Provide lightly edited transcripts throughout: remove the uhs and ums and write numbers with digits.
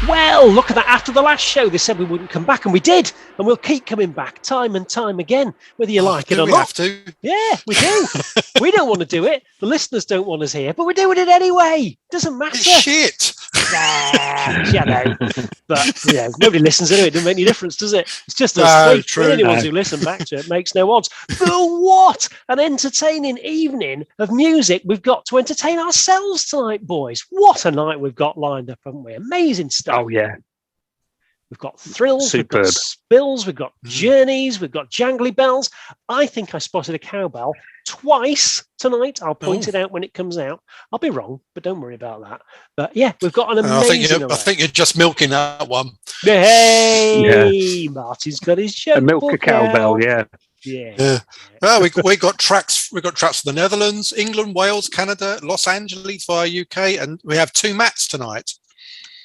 Well, look at that. After the last show, they said we wouldn't come back, and we did. And we'll keep coming back time and time again, whether you like it or not. We have to. Yeah, we do. We don't want to do it. The listeners don't want us here, but we're doing it anyway. Doesn't matter. It's shit. Yeah, know. But, nobody listens anyway. It doesn't make any difference, does it? It's just us three. The only ones who listen back to it makes no odds. But what an entertaining evening of music we've got to entertain ourselves tonight, boys. What a night we've got lined up, haven't we? Amazing stuff. Oh, yeah. We've got thrills, Superb. We've got spills, we've got journeys, we've got jangly bells. I think I spotted a cowbell twice tonight. I'll point it out when it comes out. I'll be wrong, but don't worry about that. But yeah, we've got an amazing I think you're just milking that one. Hey, Martin's got his joke. A milk a cowbell, yeah. Yeah. Well, we got tracks. We got tracks from the Netherlands, England, Wales, Canada, Los Angeles via UK, and we have two Matts tonight.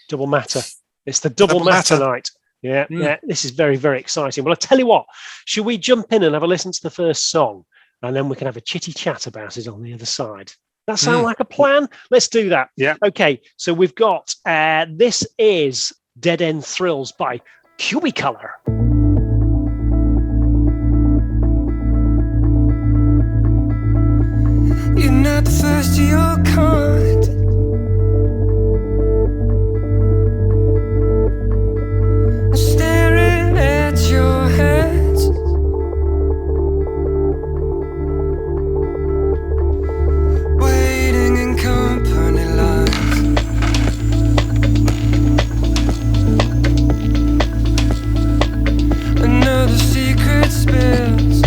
Double matter. It's the double matter night. Yeah, yeah. This is very, very exciting. Well, I tell you what, should we jump in and have a listen to the first song, and then we can have a chitty chat about it on the other side? That sound like a plan? Let's do that. Yeah. Okay. So we've got this is Dead End Thrills by Cubicolor. You're not the first of your kind. I'm staring at your hands. Waiting in company lines. Another secret spills.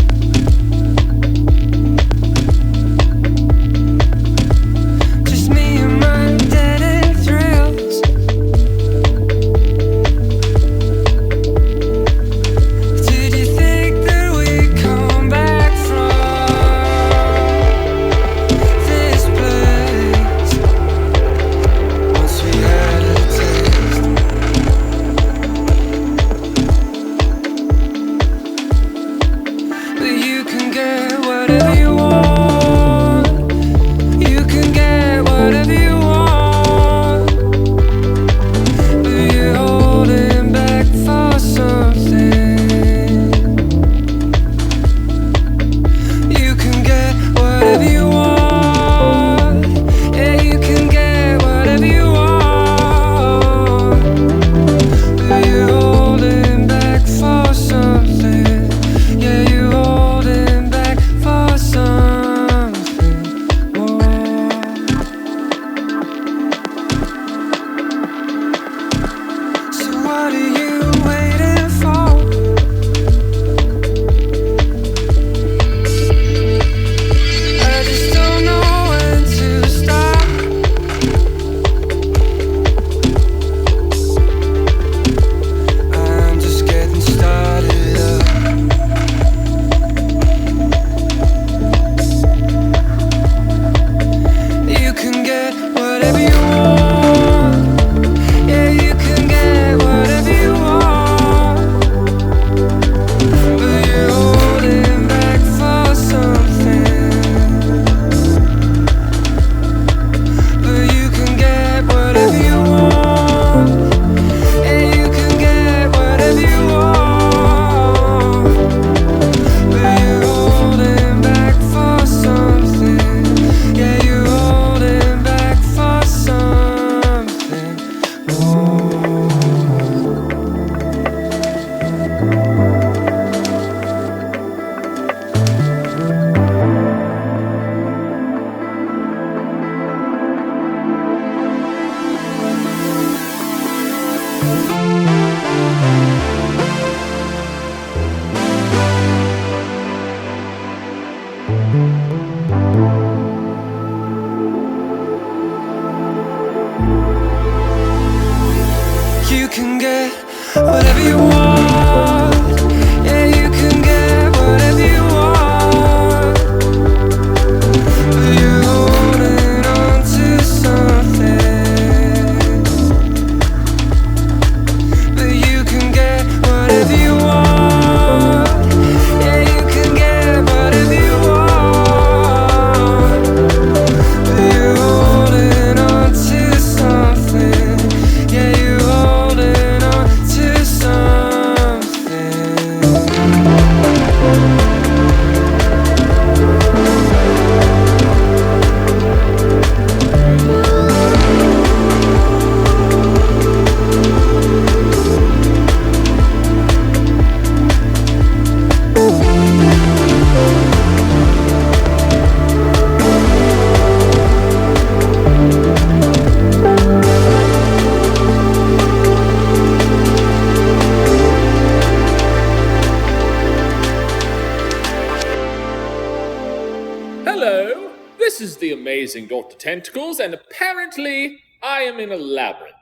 this is the amazing Dr. Tentacles, and apparently I am in a labyrinth.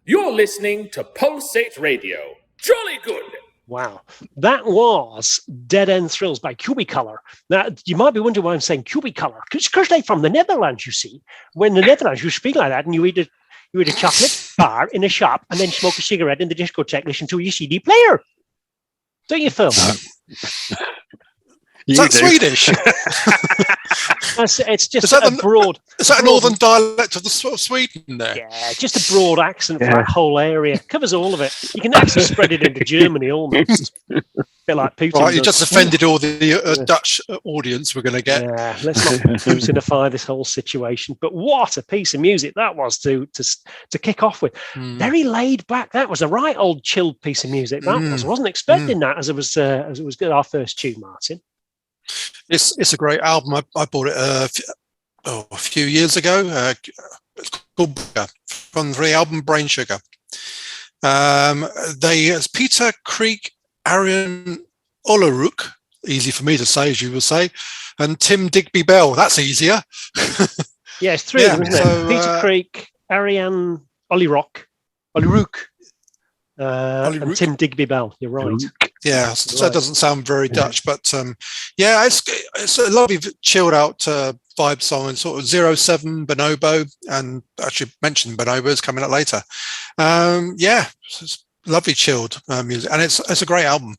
You're listening to PULS8 Radio. Jolly good! Wow. That was Dead End Thrills by Cubicolor. Now, you might be wondering why I'm saying Cubicolor. Because they're from the Netherlands, you see. When the Netherlands, you speak like that, and you eat a chocolate bar in a shop, and then smoke a cigarette in the discotheque, listen to your CD player. Don't you, Phil? Is that Swedish? It's just a broad... Is that a northern dialect of Sweden there? Yeah, just a broad accent for that whole area. Covers all of it. You can actually spread it into Germany almost. A bit like Putin. Right, you just offended all the Dutch audience we're going to get. Yeah, let's not Putinify this whole situation. But what a piece of music that was to kick off with. Very laid back. That was a right old chilled piece of music. That was. I wasn't expecting that as it was our first tune, Martin. It's a great album. I bought it a few years ago. It's called from the album Brain Sugar. It's Peter Krieg, Arjen Ollerhoek, easy for me to say, as you will say, and Tim Digby Bell. That's easier. Yeah, it's three of them, isn't it? Peter Krieg, Arjen Ollerhoek, and Tim Digby Bell. You're right. Yeah, so it doesn't sound very Dutch, but it's a lovely chilled out vibe song, and sort of 07 Bonobo, and actually mentioned Bonobo is coming up later. It's lovely chilled music, and it's a great album.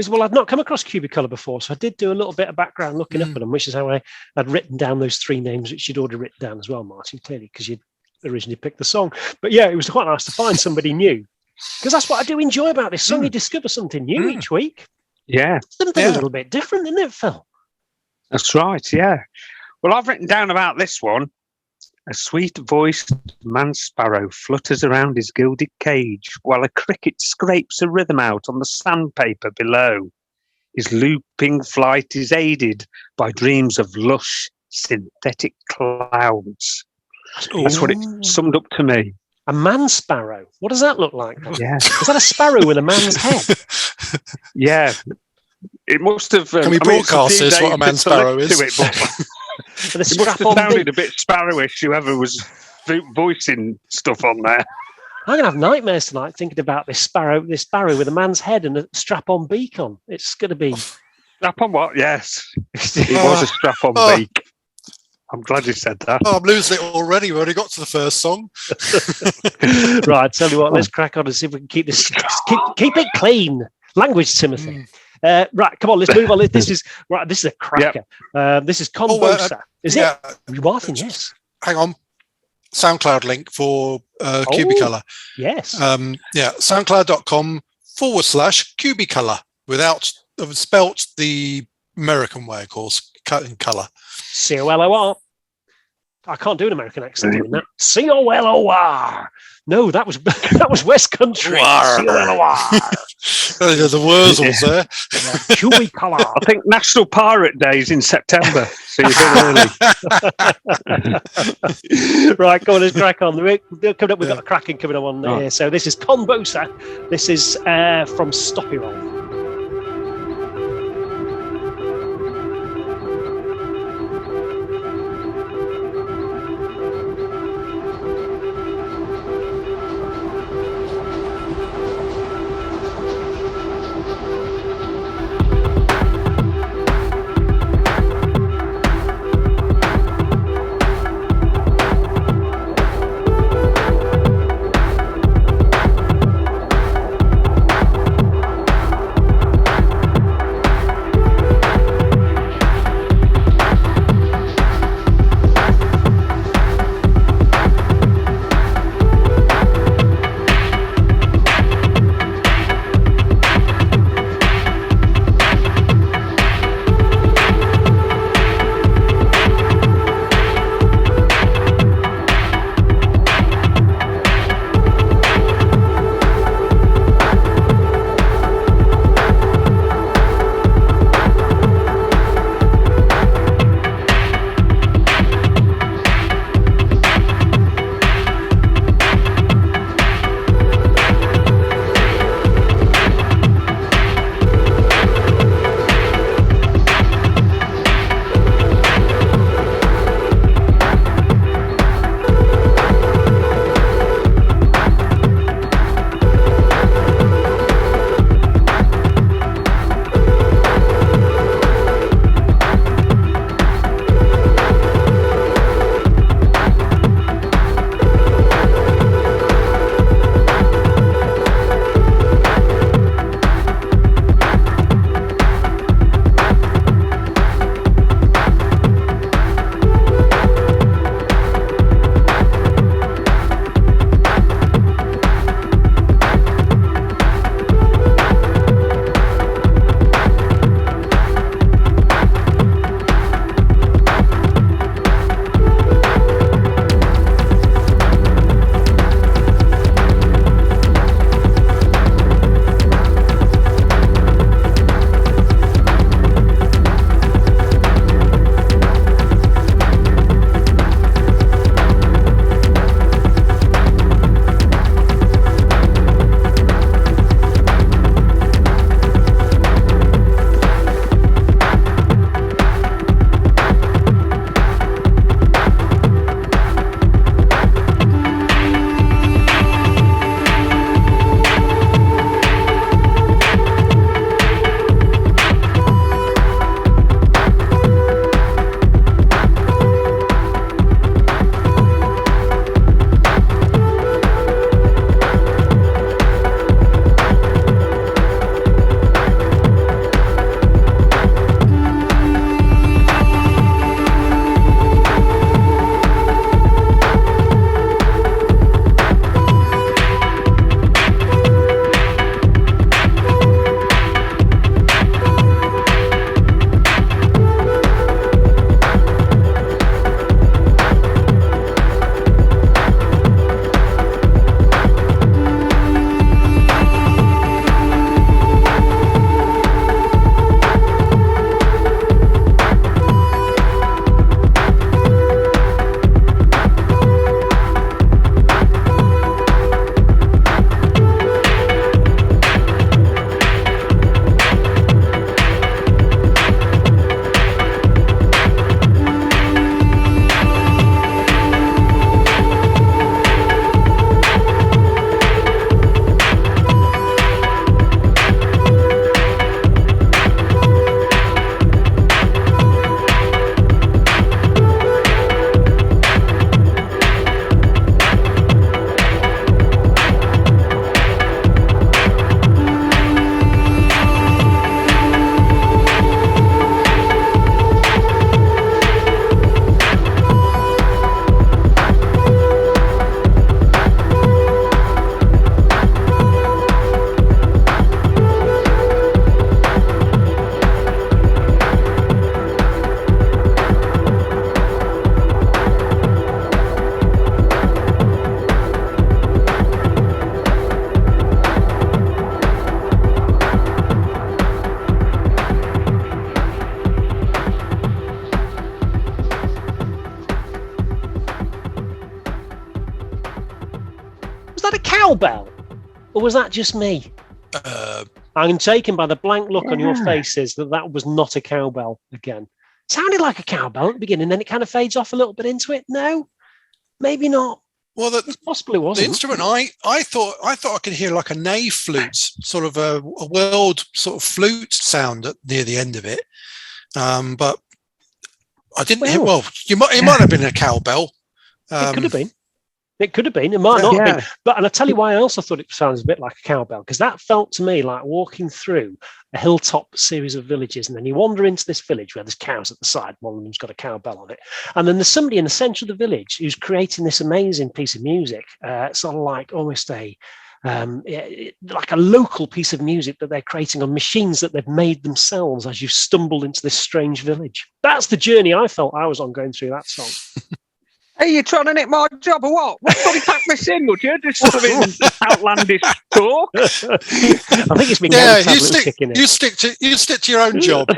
Well, I've not come across Cubicolor before, so I did do a little bit of background looking up at them, which is how I'd written down those three names, which you'd already written down as well, Martin, clearly, because you'd originally picked the song. But yeah, it was quite nice to find somebody new. Because that's what I do enjoy about this song. You discover something new each week. Yeah. Something a little bit different, isn't it, Phil? That's right, yeah. Well, I've written down about this one. A sweet-voiced man sparrow flutters around his gilded cage while a cricket scrapes a rhythm out on the sandpaper below. His looping flight is aided by dreams of lush, synthetic clouds. That's what it summed up to me. A man sparrow. What does that look like? Yeah. Is that a sparrow with a man's head? Yeah. It must have... Can we broadcast this, what a man sparrow is? It must have sounded a bit sparrowish, whoever was voicing stuff on there. I'm going to have nightmares tonight thinking about this sparrow with a man's head and a strap-on beak on. It's going to be... Strap-on what? Yes. It was a strap-on beak. I'm glad you said that. Oh, I'm losing it already. We already got to the first song. Right, tell you what, let's crack on and see if we can keep this keep it clean. Language, Timothy. Right, come on, let's move on. This is a cracker. Yep. This is Conbosa. Is it? Martin, yes. Hang on. SoundCloud link for Cubicolor. Yes. SoundCloud.com/Cubicolor without spelt the American way, of course, cut in colour. COLOR. I can't do an American accent doing that. COLOR. No, that was West Country. COLOR. The Wurzels there. Cubicolor. I think National Pirate Day is in September, so you're a bit early. Right, go on, let's crack on. We've got a cracking coming on here. So this is Conbosa. This is from Stopyrol. cowbell? Or was that just me? I'm taken by the blank look on your faces that was not a cowbell again. Sounded like a cowbell at the beginning, then it kind of fades off a little bit into it. No, maybe not. Well, It's possible it wasn't. the instrument, I thought I could hear like a nave flute, sort of a world sort of flute sound near the end of it, but I didn't hear. Well, it might have been a cowbell. It could have been. It could have been. It might not have been. But and I'll tell you why I also thought it sounds a bit like a cowbell, because that felt to me like walking through a hilltop series of villages, and then you wander into this village where there's cows at the side. One of them's got a cowbell on it, and then there's somebody in the centre of the village who's creating this amazing piece of music, sort of like almost like a local piece of music that they're creating on machines that they've made themselves as you stumbled into this strange village. That's the journey I felt I was on going through that song. Hey, you trying to nick my job or what? Somebody pack this in, would you? Just sort of in outlandish talk. I think it's been you stick to your own job.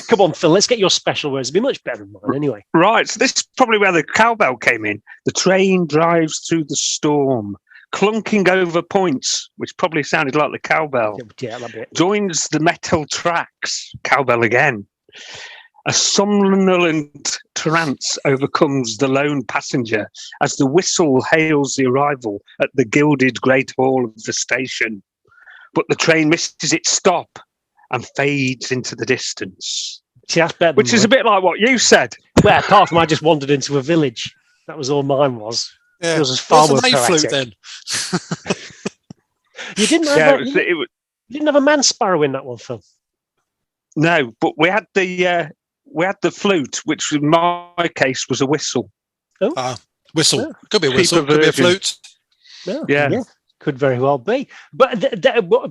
Come on, Phil, let's get your special words. It'd be much better than mine anyway. Right, so this is probably where the cowbell came in. The train drives through the storm, clunking over points, which probably sounded like the cowbell. Yeah, that'd be it. Joins the metal tracks, cowbell again. A somnolent trance overcomes the lone passenger as the whistle hails the arrival at the gilded great hall of the station. But the train misses its stop and fades into the distance. See, that's better. Which is a bit like what you said. Well, apart from I just wandered into a village. That was all mine was. Yeah. It was far more flute then. You didn't have you didn't have a man sparrow in that one, Phil. No, but we had the flute, which in my case was a whistle. Oh, whistle. Yeah. Could be a whistle. Could be a flute. Yeah. Could very well be. But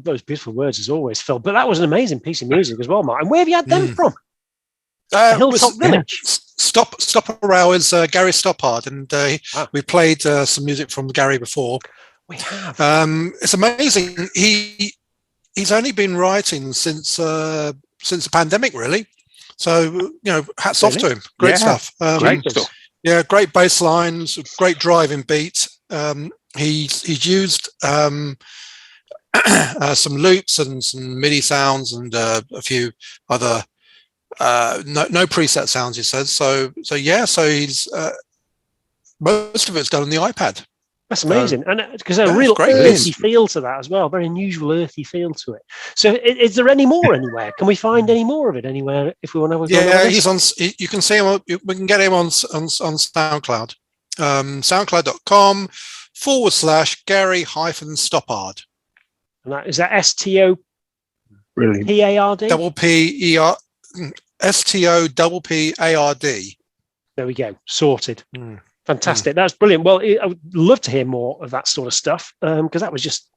those beautiful words as always, Phil. But that was an amazing piece of music as well, Mark. And where have you had them from? Hilltop Village. Stopyrol is Gary Stoppard, and we played some music from Gary before. We have. It's amazing. He's only been writing since the pandemic, really. So hats off to him. Great stuff. Great stuff. Yeah, great bass lines, great driving beat. He's used some loops and some MIDI sounds and a few other no preset sounds. He says so. He's most of it's done on the iPad. That's amazing, and because there's a real earthy feel to that as well, very unusual earthy feel to it. So, is there any more anywhere? Can we find any more of it anywhere if we want to have a go? Yeah, he's on. You can see him. We can get him on SoundCloud, soundcloud.com/Gary-Stoppard. And is that STO? Brilliant. PARD. Double PER. STOPPARD. There we go. Sorted. Fantastic. That's brilliant. Well, I would love to hear more of that sort of stuff because that was just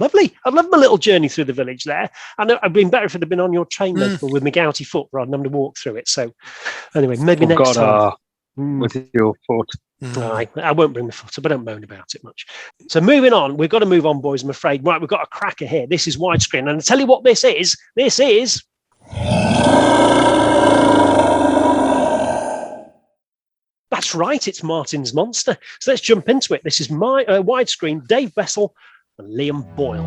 lovely. I love my little journey through the village there. I know I'd been better if it had been on your chain level with my gouty foot rather than having to walk through it. So anyway, maybe next time. With your foot. I won't bring the foot up. I don't moan about it much. So moving on, we've got to move on, boys, I'm afraid. Right, we've got a cracker here. This is Widescreen. And I'll tell you what this is. This is... That's right, it's Martin's Monster. So let's jump into it. This is my Widescreen, Dave Bessell and Liam Boyle.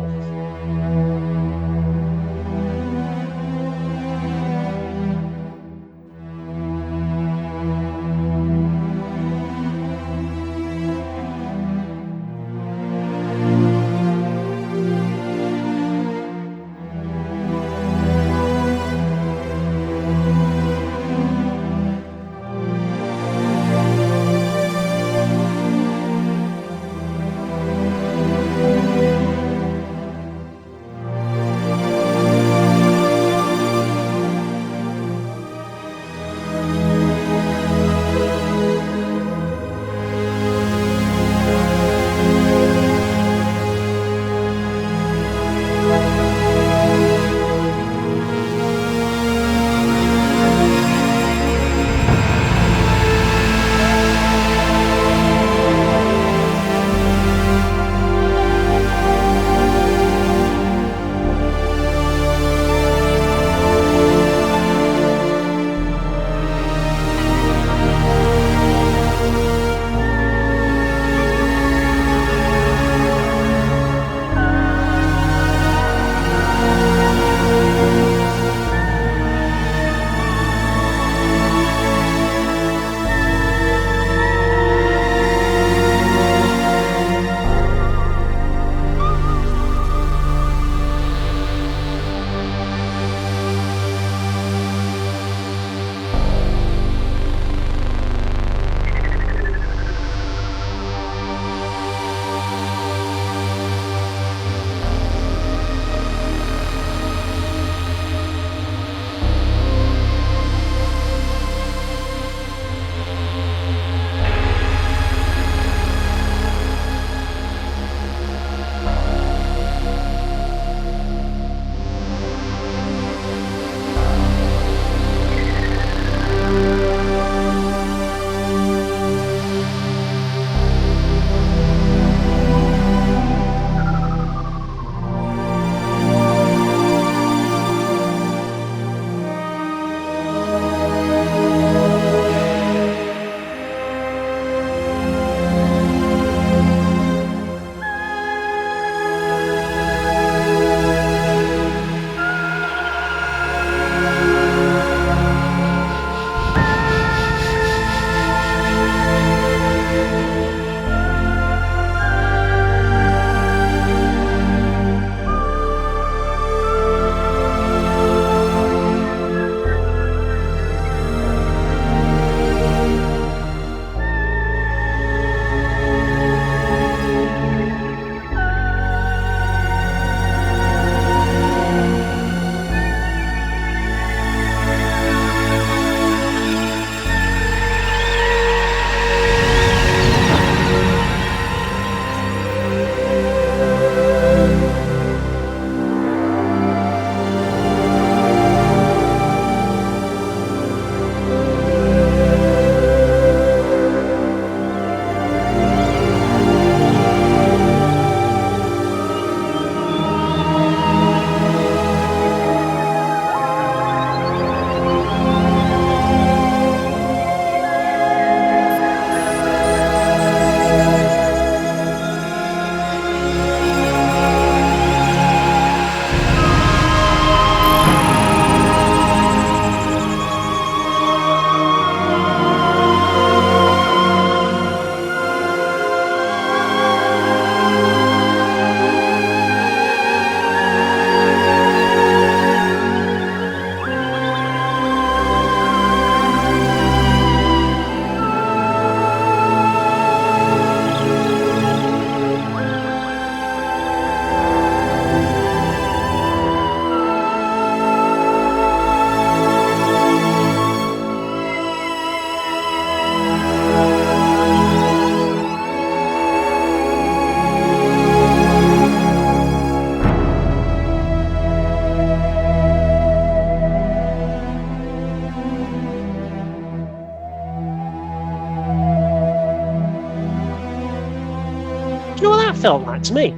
felt like to me.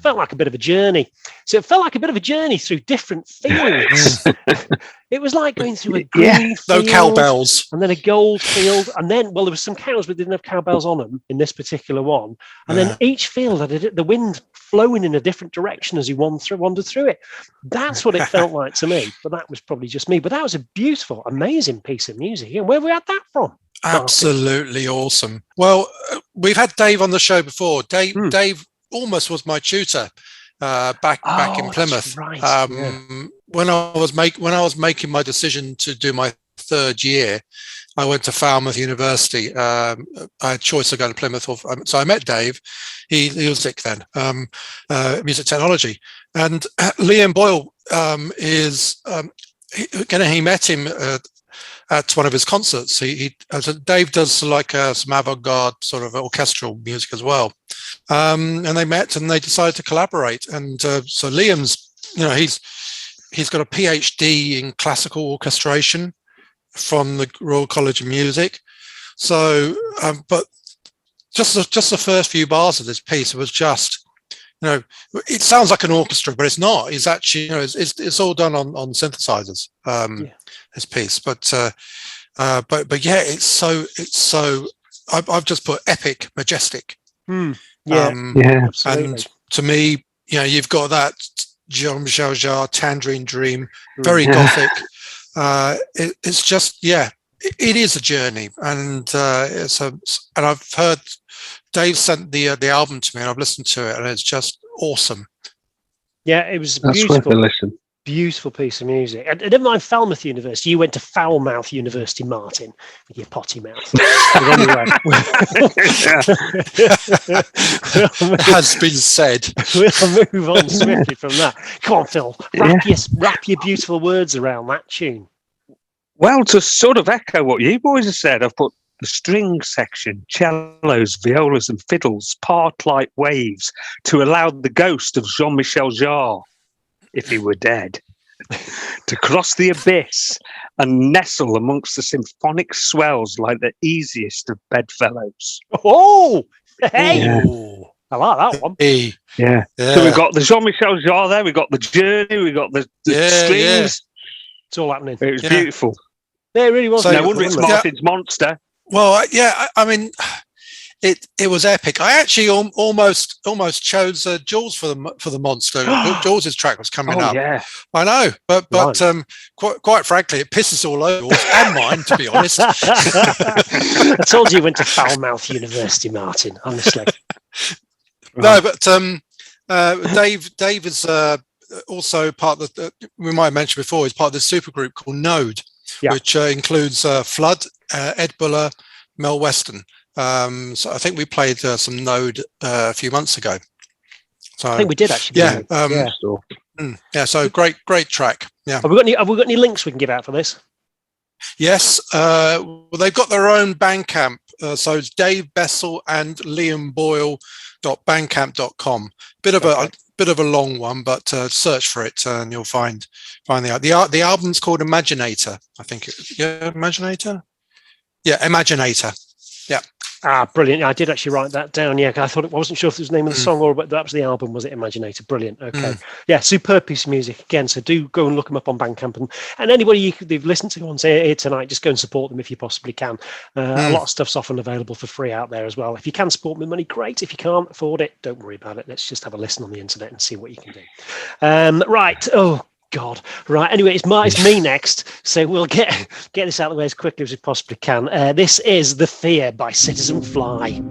Felt like a bit of a journey. So it felt like a bit of a journey through different fields. It was like going through a green field, no cowbells, and then a gold field, and then, well, there was some cows, but didn't have cowbells on them in this particular one. And then each field had the wind flowing in a different direction as you wandered through it. That's what it felt like to me. But that was probably just me. But that was a beautiful, amazing piece of music. And where have we had that from? Absolutely awesome. Well, we've had Dave on the show before. Dave almost was my tutor back in Plymouth. Right. When I was making my decision to do my third year, I went to Falmouth University. I had a choice of going to Plymouth, so I met Dave. He was sick then, music technology, and Liam Boyle he met him at one of his concerts. Dave does like some avant-garde sort of orchestral music as well. And they met and they decided to collaborate. And so Liam's, he's got a PhD in classical orchestration from the Royal College of Music. So, but just the first few bars of this piece, it was just, it sounds like an orchestra, but it's not. It's actually, it's all done on synthesizers. This piece, but yeah, it's so. I've just put epic, majestic. Absolutely. And to me, you've got that Jean-Michel Jarre Tangerine Dream, very gothic. It's just, it is a journey, and and I've heard Dave sent the album to me, and I've listened to it, and it's just awesome. Yeah, it was That's beautiful. Worth a listen. Beautiful piece of music. And never mind Falmouth University. You went to Foulmouth University, Martin, with your potty mouth. But anyway, has been said. We'll move on swiftly from that. Come on, Phil. Wrap your beautiful words around that tune. Well, to sort of echo what you boys have said, I've put the string section, cellos, violas, and fiddles part like waves to allow the ghost of Jean-Michel Jarre, if he were dead, to cross the abyss and nestle amongst the symphonic swells like the easiest of bedfellows. Oh, hey! Ooh. I like that one. Hey. Yeah. So we've got the Jean-Michel Jarre there, we've got the journey, we've got the strings. Yeah. It's all happening. It was beautiful. Yeah, it really was. No wonder it's Martin's monster. Well, I mean, it was epic. I actually almost chose Jules for the monster. Jules's track was coming up. Yeah, I know, but quite frankly, it pisses all over yours and mine, to be honest. I told you you went to Falmouth University, Martin. Honestly, no, but Dave is also part of we might have mentioned before. He's part of this supergroup called Node, which includes Flood, Ed Buller, Mel Weston. So I think we played some Node a few months ago. So I think we did actually. So great track. Yeah. Have we got any links we can give out for this? Yes. Well, they've got their own Bandcamp. So it's Dave Bessell and Liam Boyle.bandcamp.com. Bit of a long one, but search for it and you'll find the album's called Imaginator. I think Imaginator. Yeah, Imaginator. Yeah. Ah, brilliant. I did actually write that down. Yeah, I wasn't sure if it was the name of the song or but that was the album. Was it Imaginator? Brilliant. Okay. Yeah, superb piece of music again. So do go and look them up on Bandcamp and anybody they've listened to on here tonight, just go and support them if you possibly can. A lot of stuff's often available for free out there as well. If you can support them with money, great. If you can't afford it, don't worry about it. Let's just have a listen on the internet and see what you can do. Right. Oh, God. Right. Anyway, it's me next. So we'll get this out of the way as quickly as we possibly can. This is The Fear by CitizenFLY.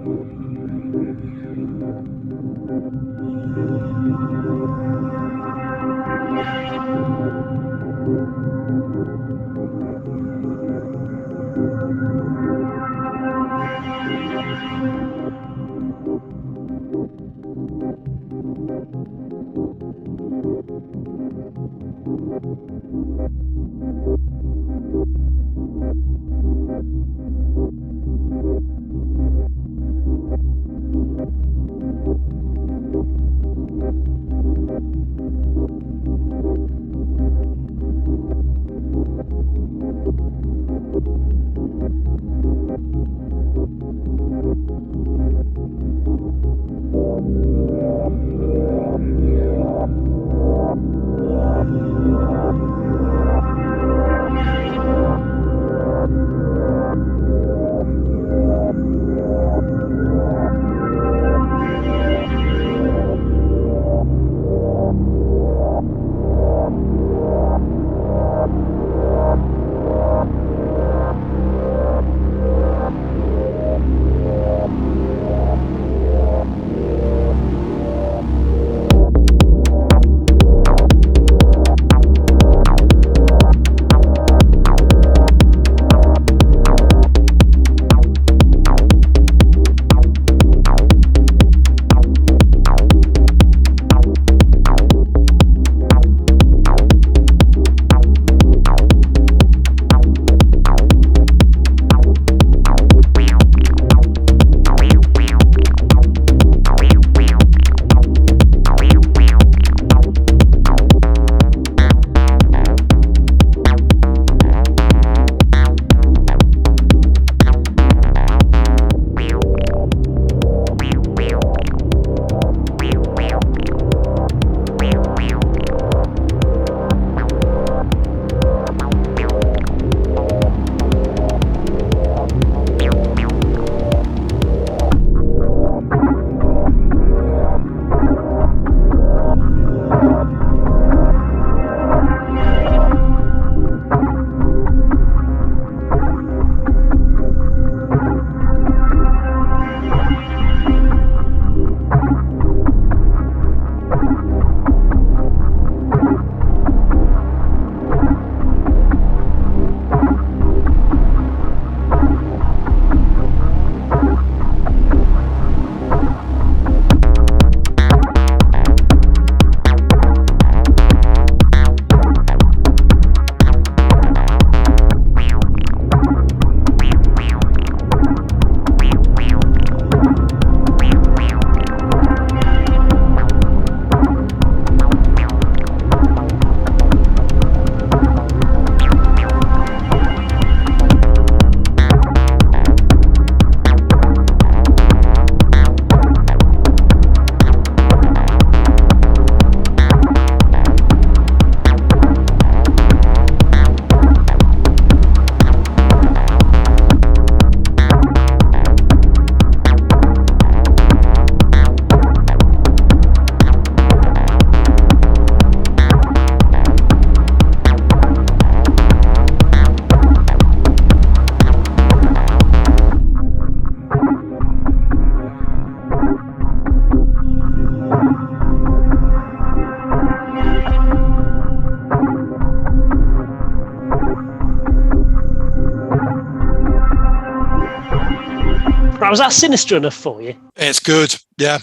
Right, was that sinister enough for you? It's good. Yeah.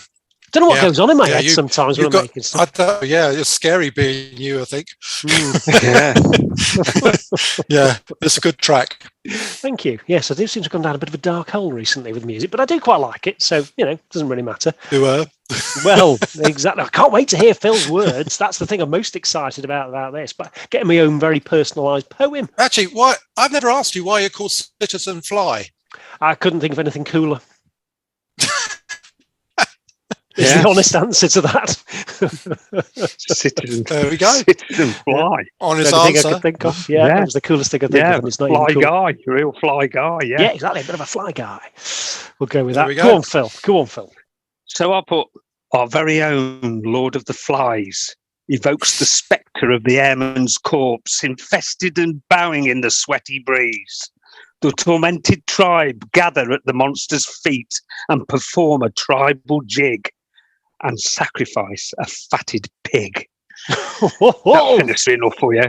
Don't know what goes on in my head sometimes when I'm making stuff. It's scary being you, I think. Yeah, it's a good track. Thank you. Yes, I do seem to have gone down a bit of a dark hole recently with music, but I do quite like it, so, it doesn't really matter. Well, exactly. I can't wait to hear Phil's words. That's the thing I'm most excited about this, but getting my own very personalised poem. Actually, I've never asked you why you're called CitizenFLY. I couldn't think of anything cooler. Is the honest answer to that. There we go. CitizenFLY. Honest thing answer. I could think of. Yeah, that was the coolest thing I think of. And it's not fly even cool. guy, real fly guy. Yeah, exactly. A bit of a fly guy. We'll go with that. We go. Go on, Phil. So I put our very own Lord of the Flies evokes the spectre of the airman's corpse, infested and bowing in the sweaty breeze. The tormented tribe gather at the monster's feet and perform a tribal jig and sacrifice a fatted pig. That's finished enough for you.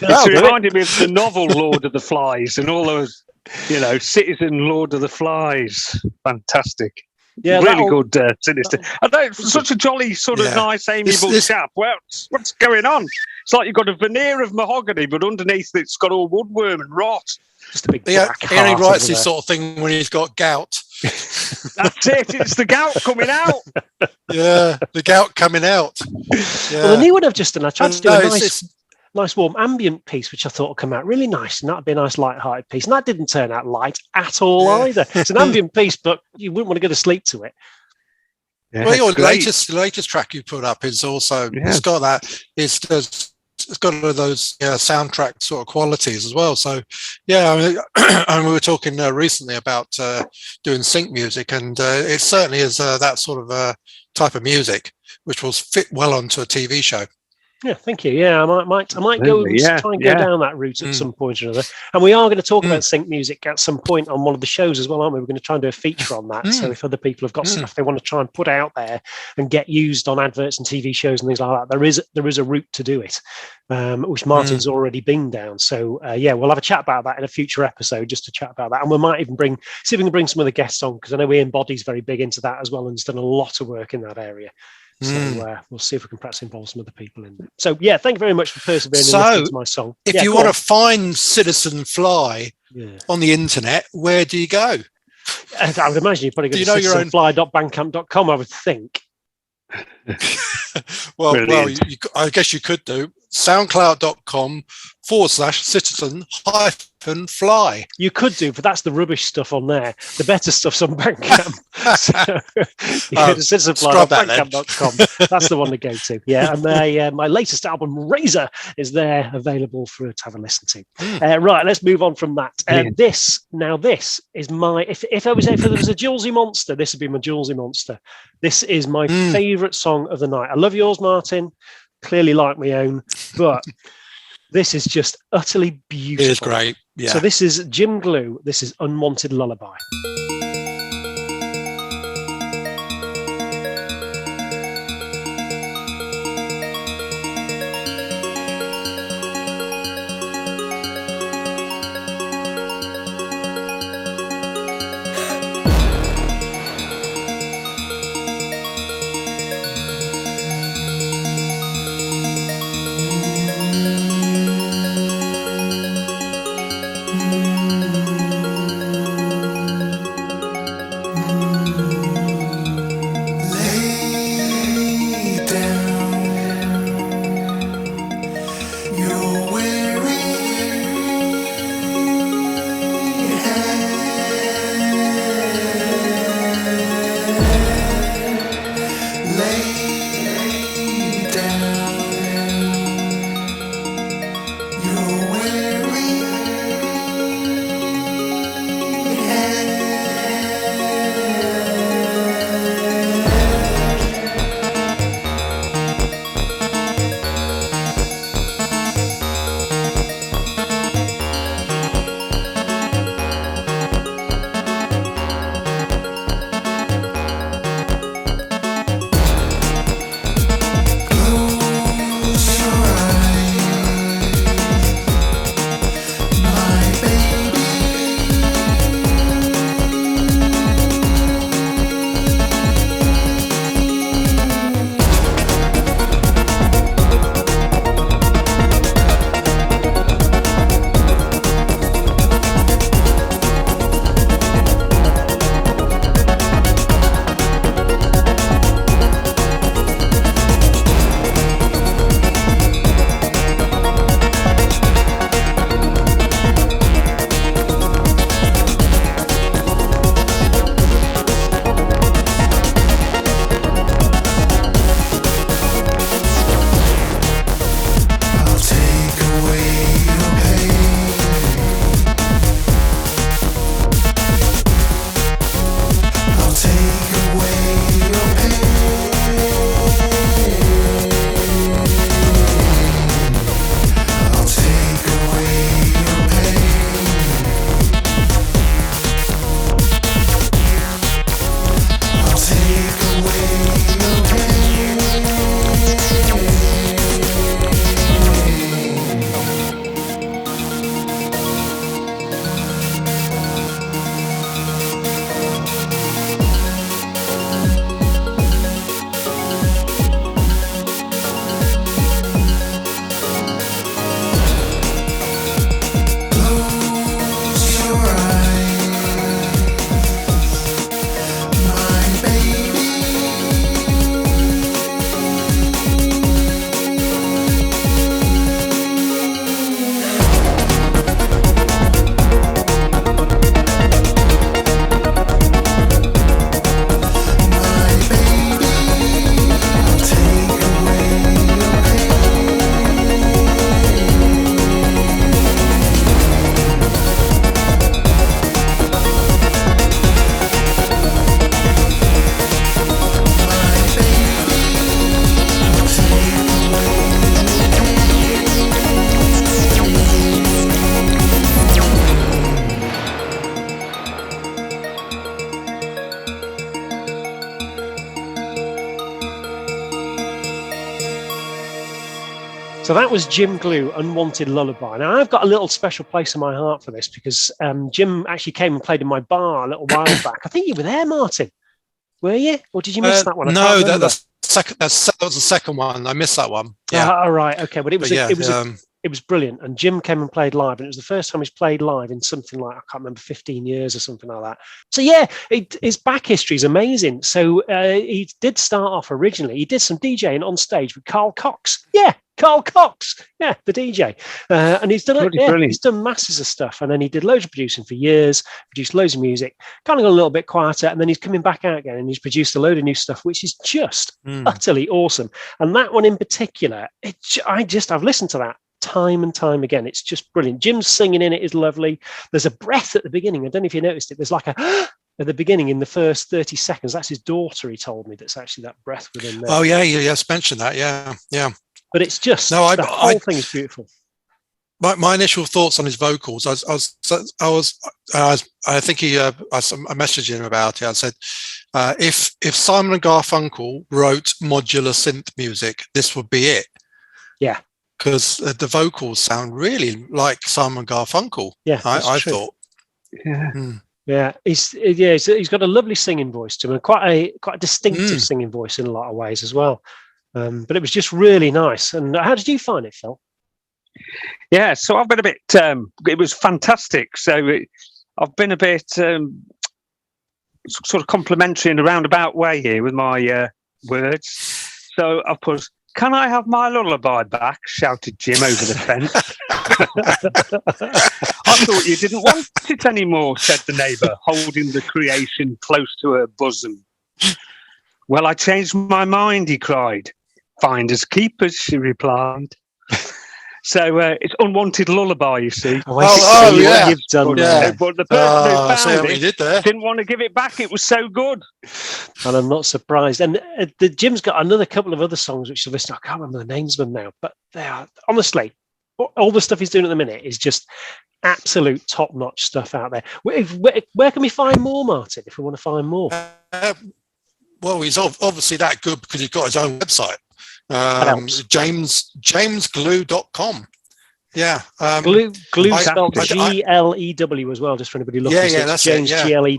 It's reminded me of the novel Lord of the Flies and all those, Citizen Lord of the Flies. Fantastic. Yeah, really good, sinister. I know, such a jolly, sort of nice, amiable chap. Well, what's going on? It's like you've got a veneer of mahogany, but underneath it's got all woodworm and rot. Just a big black he only heart writes over this sort of thing when he's got gout. That's it. It's the gout coming out. Yeah, the gout coming out. Yeah. Well, the new one I've just done, I tried to do a nice warm ambient piece, which I thought would come out really nice, and that'd be a nice light-hearted piece. And that didn't turn out light at all either. It's an ambient piece, but you wouldn't want to go to sleep to it. Yeah, well, your latest track you put up is also it's got that. It's got those soundtrack sort of qualities as well. So, and we were talking recently about doing sync music, and it certainly is that sort of type of music which will fit well onto a TV show. Yeah, thank you. Yeah, I might go try and go down that route at some point or another. And we are going to talk about sync music at some point on one of the shows as well, aren't we? We're going to try and do a feature on that. So if other people have got stuff they want to try and put out there and get used on adverts and TV shows and things like that, there is a route to do it, which Martin's already been down. So we'll have a chat about that in a future episode, just to chat about that. And we might even see if we can bring some other guests on, because I know Ian Boddy's very big into that as well and has done a lot of work in that area. So we'll see if we can perhaps involve some other people in there. So thank you very much for persevering and listening to my song. If you want to find CitizenFLY on the internet, where do you go? I would imagine you probably go to citizenfly.bandcamp.com, I would think. I guess you could do soundcloud.com/citizen-fly. You could do, but that's the rubbish stuff on there. The better stuff's on Bandcamp. So you go to citizenfly.bandcamp.com. That's the one to go to. Yeah, and my latest album, Razor, is there available to have a listen to. Right, let's move on from that. This is my. If there was a Julesy monster, this would be my Julesy monster. This is my favourite song of the night. I love yours, Martin. Clearly like my own, but this is just utterly beautiful. It is great. Yeah. So this is Jim Glew. This is Unwanted Lullaby. So that was Jim Glew, Unwanted Lullaby. Now, I've got a little special place in my heart for this because Jim actually came and played in my bar a little while back. I think you were there, Martin. Were you? Or did you miss that one? No, that was the second one. I missed that one. Yeah. All right. Okay. But it was brilliant. And Jim came and played live. And it was the first time he's played live in something like, I can't remember, 15 years or something like that. So, yeah, his back history is amazing. So he did start off originally. He did some DJing on stage with Carl Cox. Yeah. Carl Cox, yeah, the DJ, and he's done he's done masses of stuff, and then he did loads of producing for years, produced loads of music, kind of got a little bit quieter, and then he's coming back out again, and he's produced a load of new stuff, which is just utterly awesome. And that one in particular, I've listened to that time and time again. It's just brilliant. Jim's singing in it is lovely. There's a breath at the beginning. I don't know if you noticed it. There's like a at the beginning in the first 30 seconds. That's his daughter. He told me that's actually that breath within there. Oh yeah, yes, mentioned that. Yeah. But it's just the whole thing is beautiful. My initial thoughts on his vocals, I think I messaged him about it. I said, if Simon and Garfunkel wrote modular synth music, this would be it. Yeah, because the vocals sound really like Simon and Garfunkel. Yeah, I thought. Yeah. Yeah, he's got a lovely singing voice to him, and quite a distinctive singing voice in a lot of ways as well. But it was just really nice. And how did you find it, Phil? Yeah, so I've been a bit. It was fantastic. So I've been a bit sort of complimentary in a roundabout way here with my words. So I've put, "Can I have my lullaby back?" shouted Jim over the fence. "I thought you didn't want it anymore," said the neighbour, holding the creation close to her bosom. "Well, I changed my mind," he cried. "Finders keepers," she replied. So it's Unwanted Lullaby, you see. Yeah. You've done But the person who found it didn't want to give it back. It was so good. And I'm not surprised. And Jim's got another couple of other songs which I've listened to. I can't remember the names of them now, but they are, honestly, all the stuff he's doing at the minute is just absolute top-notch stuff out there. Where can we find more, Martin, if we want to find more? Well, he's obviously that good because he's got his own website. jamesglew.com. Yeah. Glew spelled Glew as well, just for anybody looking. Yeah, that's James it. Yeah. Glew.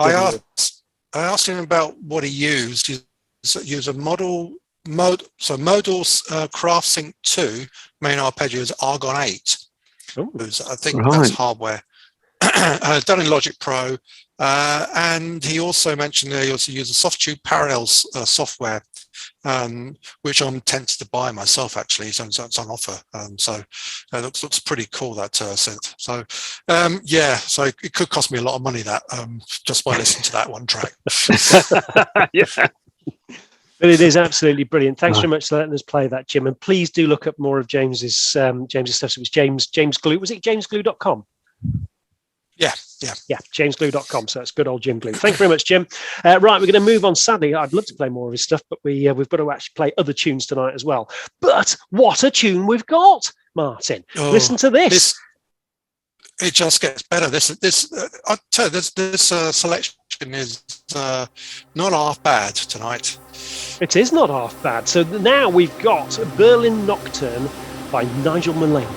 I asked him about what he used. He used a model Craft Sync 2 main arpeggio is Argon 8. I think that's hardware. Done in Logic Pro. And he also mentioned he also uses Softube Parallels software, which I'm tempted to buy myself, actually. So it's on offer. So it looks pretty cool, that synth. So, so it could cost me a lot of money, that, just by listening to that one track. Yeah. But it is absolutely brilliant. Thanks very much for letting us play that, Jim. And please do look up more of James's stuff. So it was James Glew. Was it jamesglew.com? Yeah, jamesglew.com. So that's good old Jim Glew. Thank you very much, Jim. Right, we're going to move on. Sadly, I'd love to play more of his stuff, but we've got to actually play other tunes tonight as well. But what a tune we've got, Martin. Listen to this. It just gets better. I'll tell you, this selection is not half bad tonight. It is not half bad. So now we've got Berlin Nocturne by Nigel Mullaney.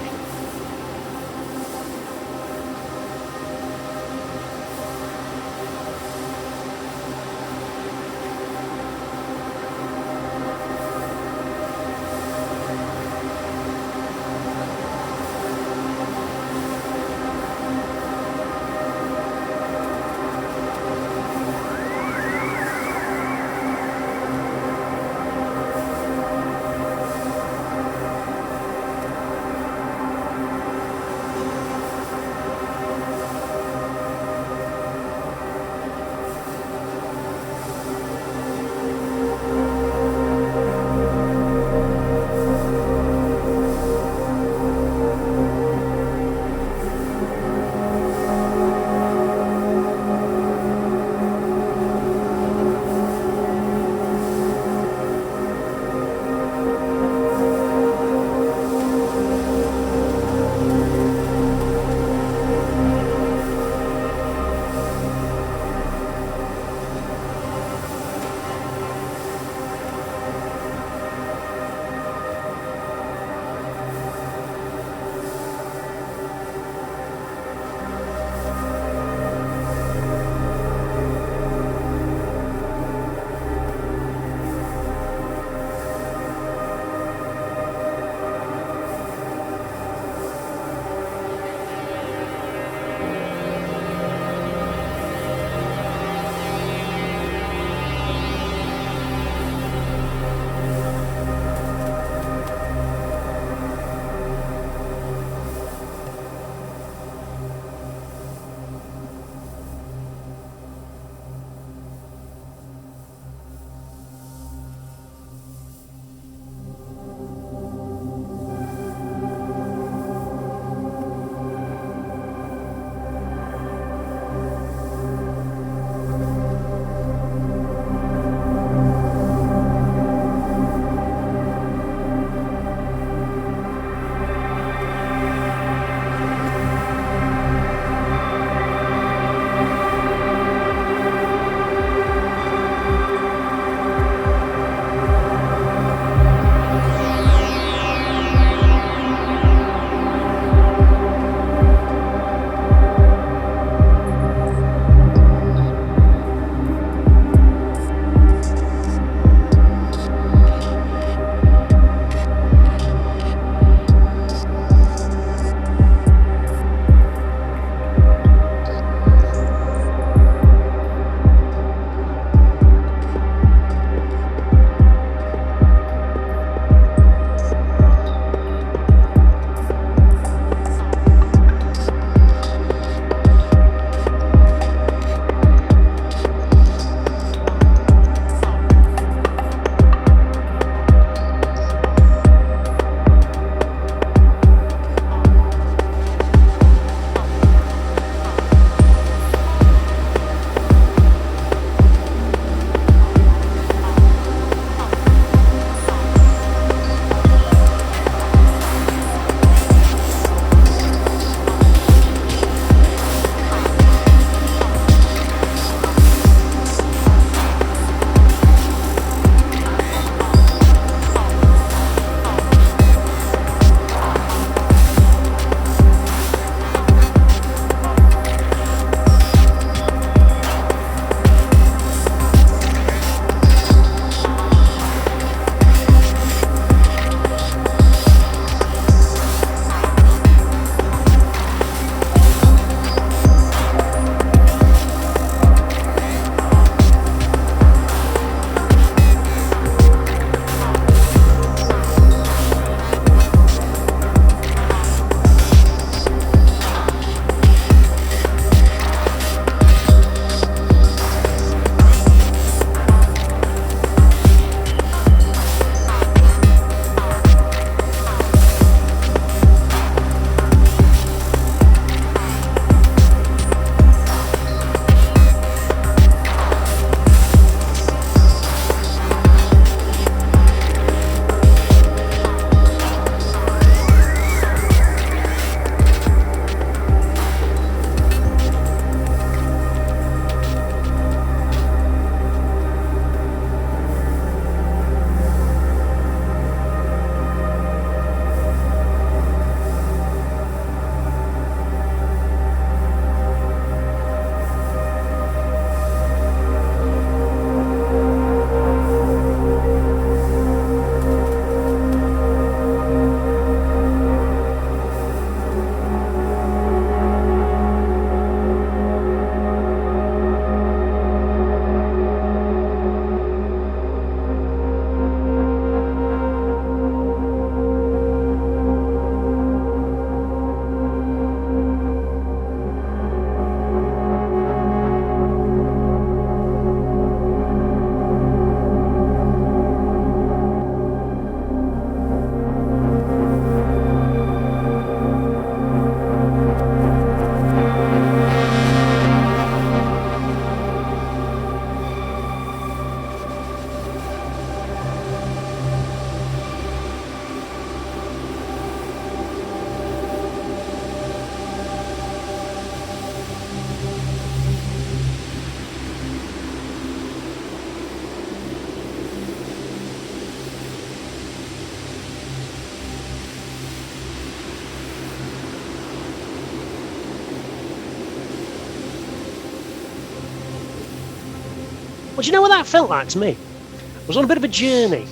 Well, do you know what that felt like to me? I was on a bit of a journey.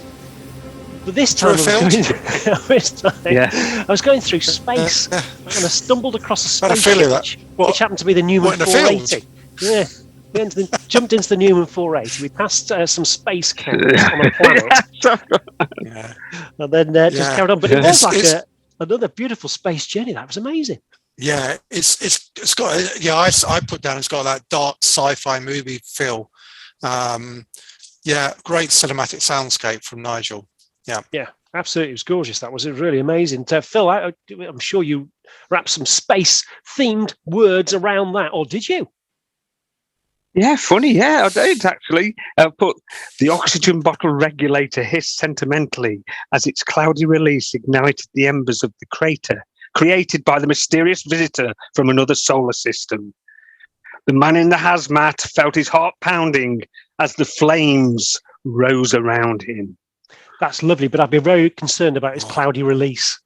But this time, I was going through space, and I stumbled across a spaceship, which happened to be the Newman 480. Yeah, we jumped into the Newman 480. We passed some space camps on a planet, and then just carried on. But it was like another beautiful space journey. That was amazing. Yeah, it's got I put down it's got that dark sci-fi movie feel. Great cinematic soundscape from Nigel. Yeah, absolutely. It was gorgeous. That was really amazing. Phil, I'm sure you wrapped some space-themed words around that, or did you? Yeah, funny. Yeah, I did actually. Put the oxygen bottle regulator hissed sentimentally as its cloudy release ignited the embers of the crater created by the mysterious visitor from another solar system. The man in the hazmat felt his heart pounding as the flames rose around him. That's lovely, but I'd be very concerned about his cloudy release.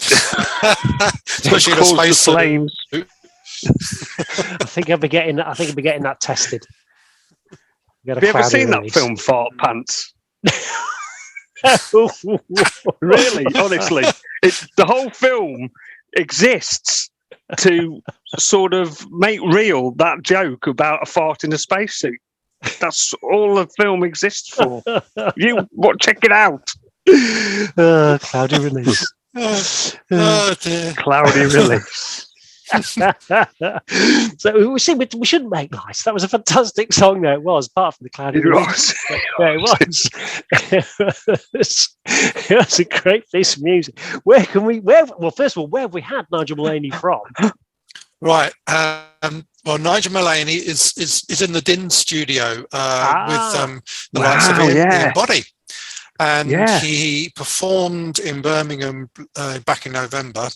Especially the space flames. I think I'd be getting that tested. Have you ever seen that film, Fart Pants? Really, honestly, the whole film exists to sort of make real that joke about a fart in a spacesuit. That's all the film exists for. Check it out. Cloudy release. Dear. Cloudy release. So we shouldn't make lies. That was a fantastic song, though. It was, apart from the cloudy release. Yeah, it was. It was a great piece of music. Well, first of all, where have we had Nigel Mullaney from? Right. Well, Nigel Mullaney is in the Din studio with the likes of Ian Body. And he performed in Birmingham back in November.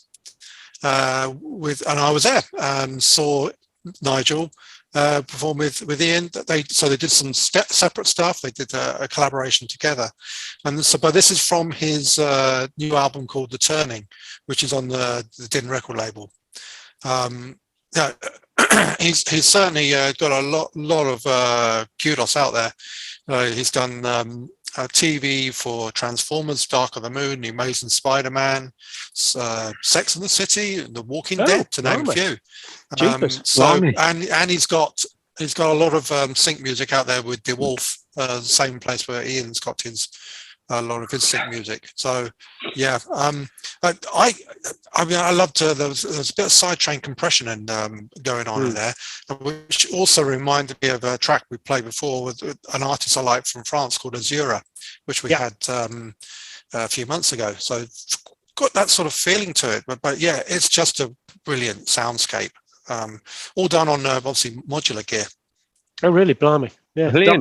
And I was there and saw Nigel perform with Ian. They did some separate stuff. They did a collaboration together, but this is from his new album called The Turning, which is on the Din record label. He's certainly got a lot of kudos out there. He's done TV for Transformers, Dark of the Moon, The Amazing Spider-Man, Sex and the City, The Walking Dead, to name a few. And he's got a lot of sync music out there with DeWolf, the same place where Ian's got a lot of his sync music. So yeah, I loved there was a bit of sidechain compression and going on in there, which also reminded me of a track we played before with an artist I like from France called Azura, which we had a few months ago. So got that sort of feeling to it, but yeah, it's just a brilliant soundscape, all done on obviously modular gear. Oh really, blimey. Yeah, brilliant.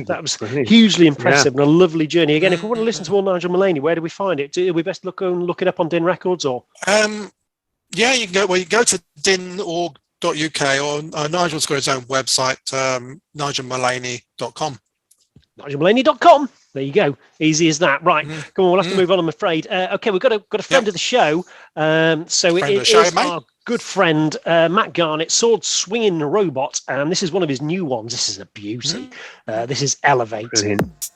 that was hugely impressive and a lovely journey. Again, if we want to listen to more Nigel Mullaney, where do we find it? Do we best look it up on Din Records or? Yeah, you can go to din.org.uk or Nigel's got his own website, nigelmullaney.com. nigelmullaney.com. There you go. Easy as that. Right. Come on, we'll have to move on, I'm afraid. Okay, we've got a friend of the show. So it is our good friend, Matt Garnett, sword swinging robot. And this is one of his new ones. This is a beauty. This is Elevate. Brilliant.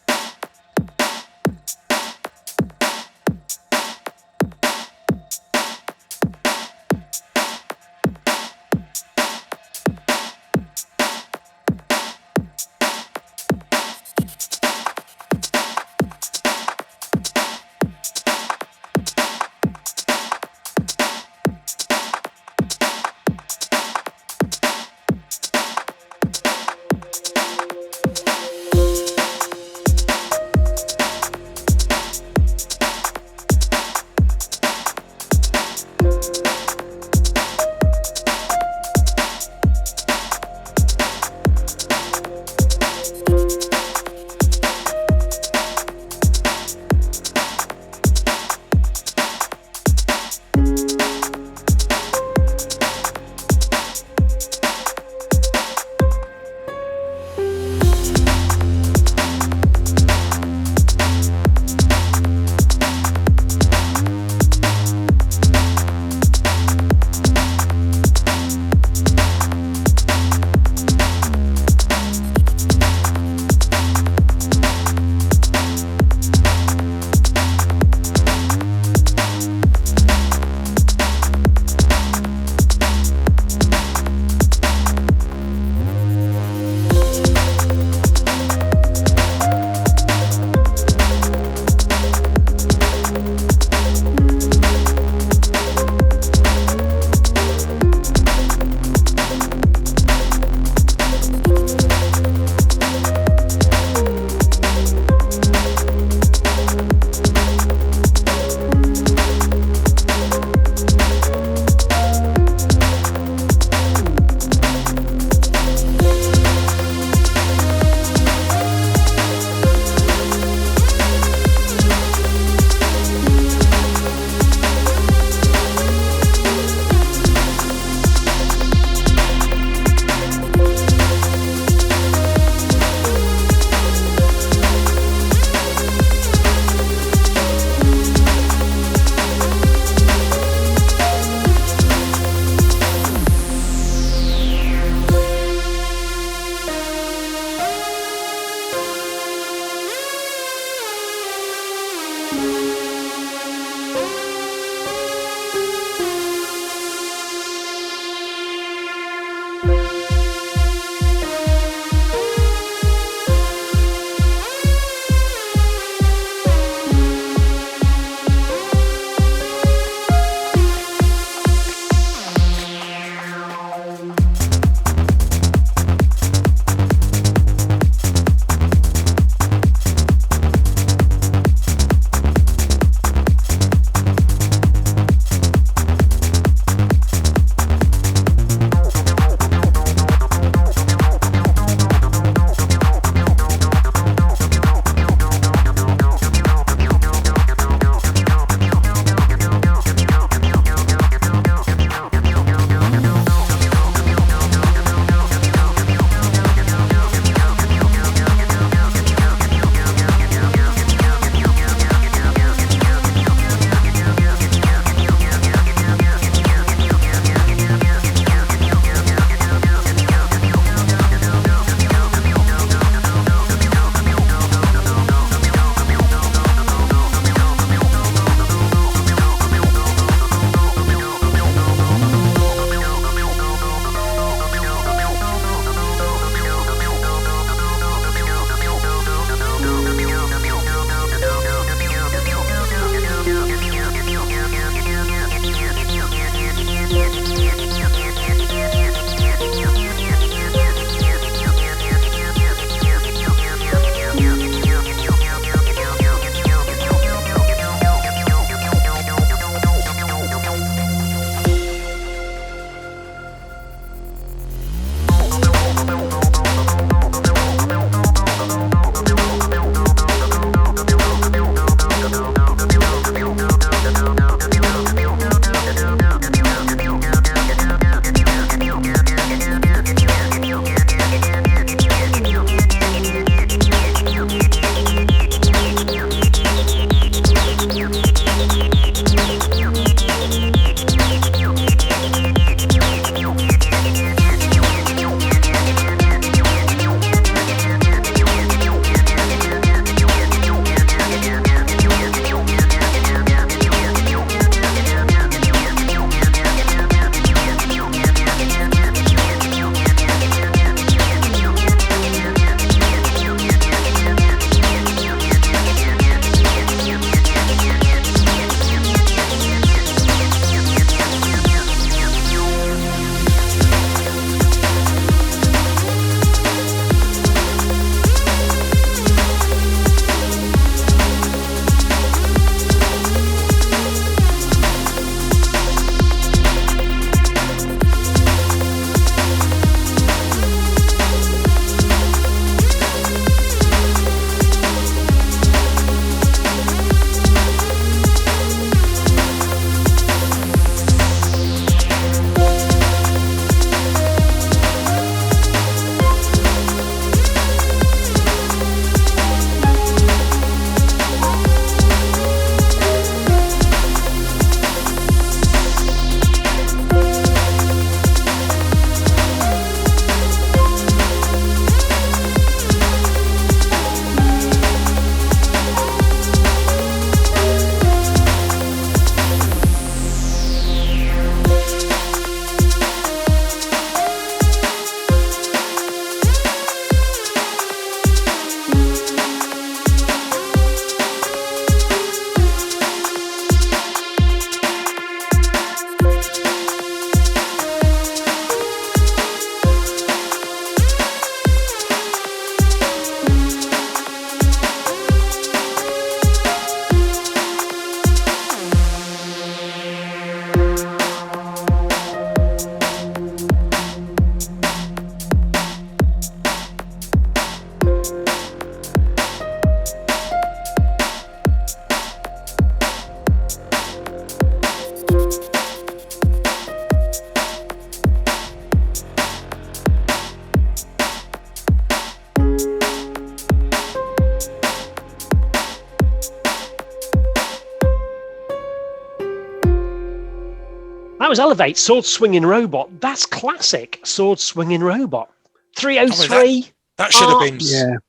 That was Elevate, Sword Swinging Robot. That's classic Sword Swinging Robot. 303. That should have been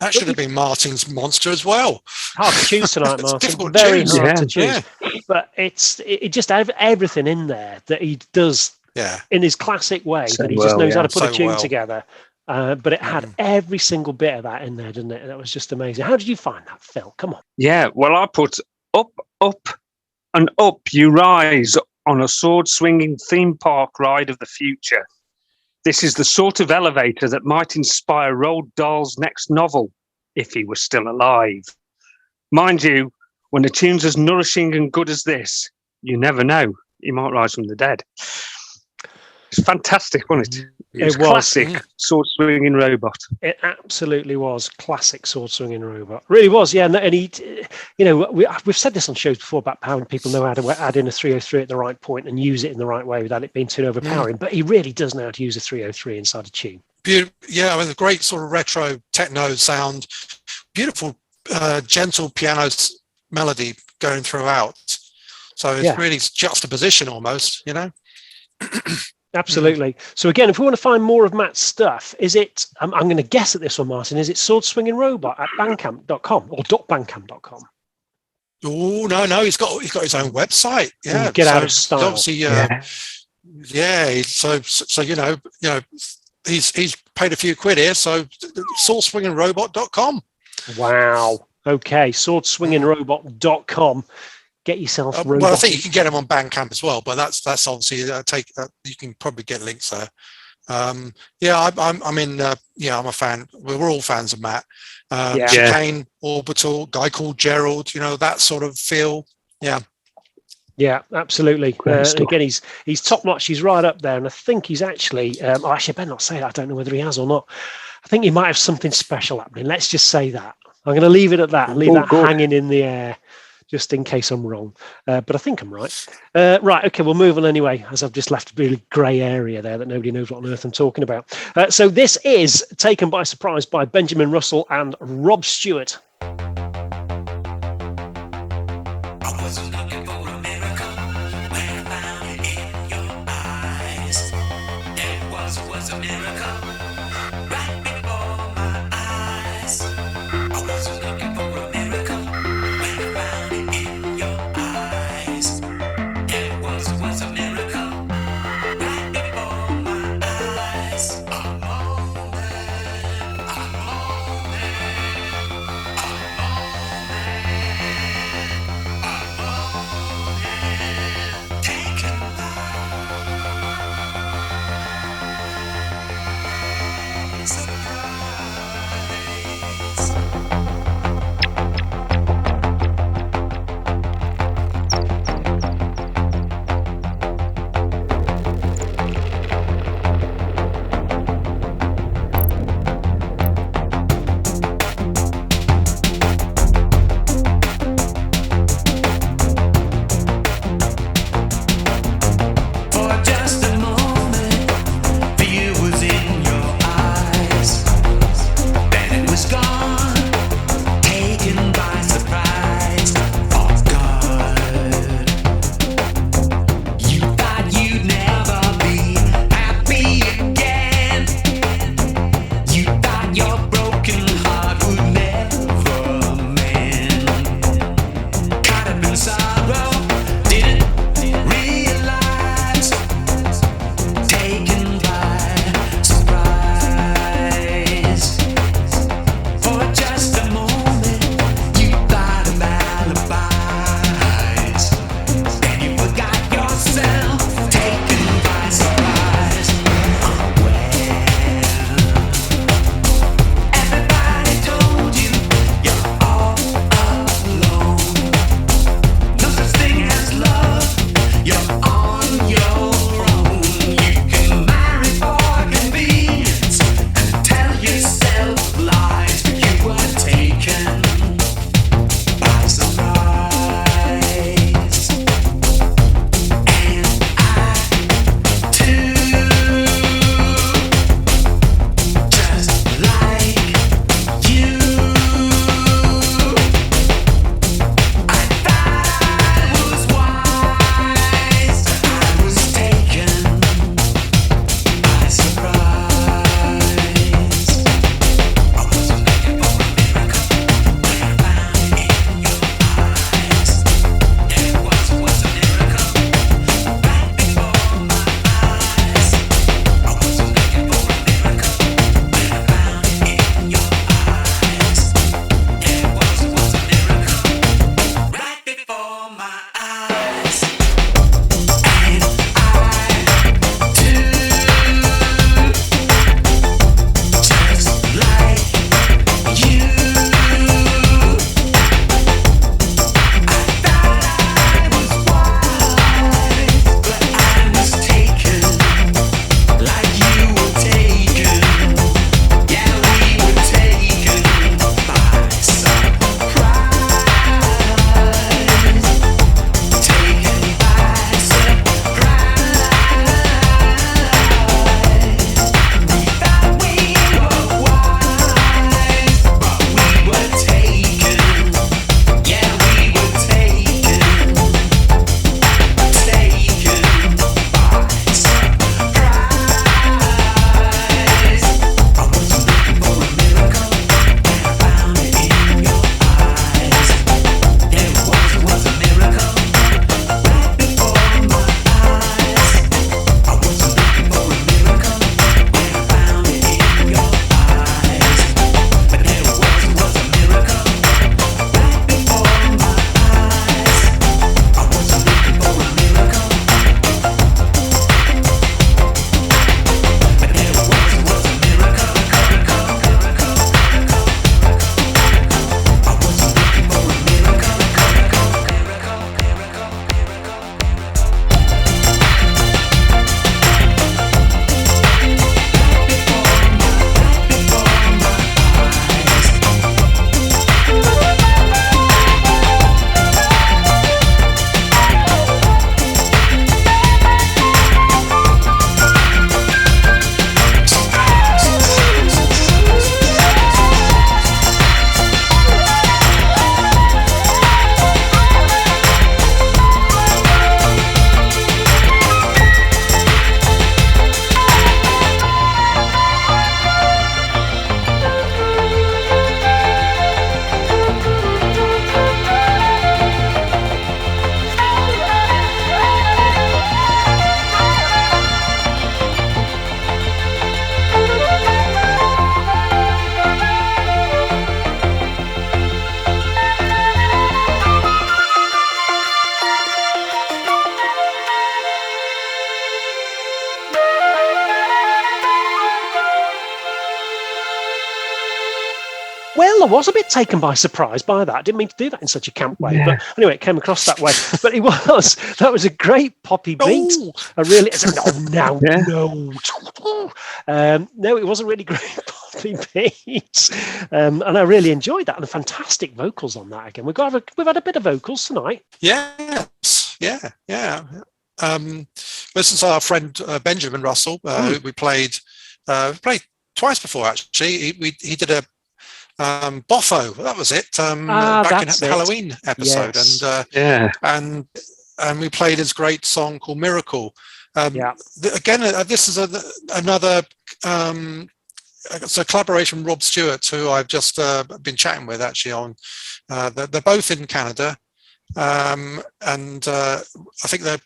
that should have been Martin's monster as well. Hard to choose tonight, Martin. Difficult Very choose. hard to choose. Yeah. But it just everything in there that he does in his classic way, So that he just knows how to put So a tune well. together. But it had every single bit of that in there, didn't it? That was just amazing. How did you find that, Phil? Come on. Yeah, well, I put up, up, and up you rise on a sword-swinging theme park ride of the future. This is the sort of elevator that might inspire Roald Dahl's next novel, if he was still alive. Mind you, when a tune's as nourishing and good as this, you never know. He might rise from the dead. It's fantastic, wasn't it? It was classic sword-swinging robot. It absolutely was classic sword swinging robot. Really was, yeah. And he, we've said this on shows before about how people know how to add in a 303 at the right point and use it in the right way without it being too overpowering. But he really does know how to use a 303 inside a tune. Yeah, with a great sort of retro techno sound, beautiful, gentle piano melody going throughout. So it's really juxtaposition almost, you know. Absolutely. So again, if we want to find more of Matt's stuff, is it, I'm going to guess at this one, Martin, is it Sword Swinging Robot at bandcamp.com or .bandcamp.com? Oh, no, he's got his own website. Yeah. Get out of style. Obviously, so he's paid a few quid here, so swordswingingrobot.com. Wow. Okay, swordswingingrobot.com. get yourself. Well, I think you can get them on Bandcamp as well, but that's obviously you can probably get links there. I'm a fan. We're all fans of Matt. Chicane, Orbital, Guy Called Gerald. That sort of feel. Yeah, absolutely. Again, he's top notch. He's right up there, and I think he's actually. Actually, I better not say that. I don't know whether he has or not. I think he might have something special happening. Let's just say that. I'm going to leave it at that. Leave that hanging in the air, just in case I'm wrong. But I think I'm right. Right. Okay. We'll move on anyway, as I've just left a really grey area there that nobody knows what on earth I'm talking about. So this is Taken by Surprise by Benjamin Russell and Rob Stewart. Well, I was a bit taken by surprise by that. I didn't mean to do that in such a camp way, but anyway, it came across that way. But that was a great poppy beat. No, it wasn't really great poppy beat, and I really enjoyed that. And the fantastic vocals on that again. We've had a bit of vocals tonight. Yes, yeah. This is our friend Benjamin Russell, who we played twice before actually. He did a Boffo, that was it. Back in the Halloween episode, yes. and we played his great song called Miracle. This is another. It's a collaboration with Rob Stewart, who I've just been chatting with actually on. They're both in Canada, and I think they're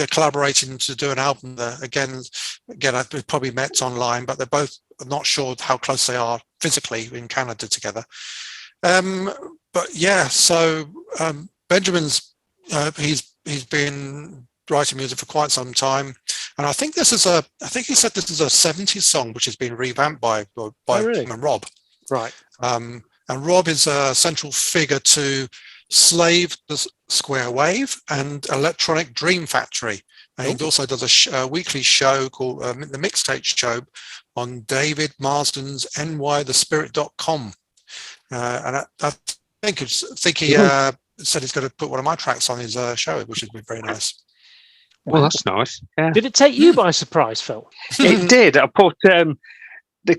collaborating to do an album. Again, I've probably met online, but they're both not sure how close they are physically in Canada together. But yeah, so Benjamin's he's been writing music for quite some time, and I think he said this is a 70s song which has been revamped by him and Rob. Right. And Rob is a central figure to Slave the Square Wave and Electronic Dream Factory. And he also does a weekly show called the Mixtape Show on David Marsden's nythespirit.com. And I think he said he's going to put one of my tracks on his show, which would be very nice. Well, that's nice. Yeah. Did it take you by surprise, Phil? It did. I put the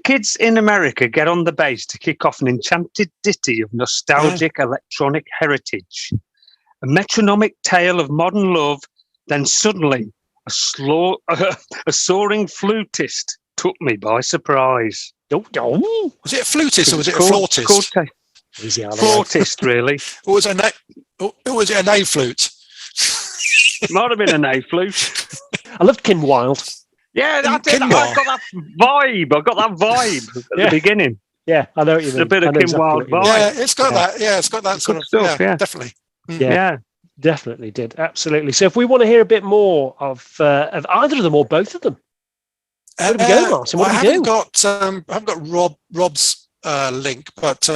kids in America get on the bass to kick off an enchanted ditty of nostalgic electronic heritage, a metronomic tale of modern love. Then suddenly, a soaring flutist took me by surprise. Was it a flutist or was it a flautist? Flautist, really. Or was it an A flute? Might have been an A flute. I loved Kim Wilde. Yeah, I did. I got that vibe. I got that vibe at the beginning. Yeah, I know what you mean. A bit of Kim Wilde vibe. Yeah, it's got that. Yeah, it's got that sort of stuff. Yeah, definitely. Yeah, definitely did. Absolutely. So, if we want to hear a bit more of either of them or both of them, where do we go, Martin? What do we do? I haven't got Rob's link, but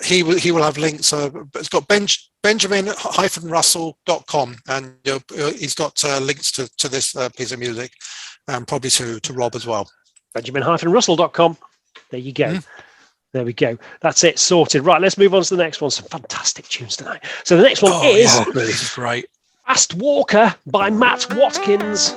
he will have links. It's got benjamin-russell.com, and he's got links to this piece of music, and probably to Rob as well. benjamin-russell.com. There you go. There we go. That's it. Sorted. Right, let's move on to the next one. Some fantastic tunes tonight. So the next one is this is great. Fast Walker by Matt Watkins.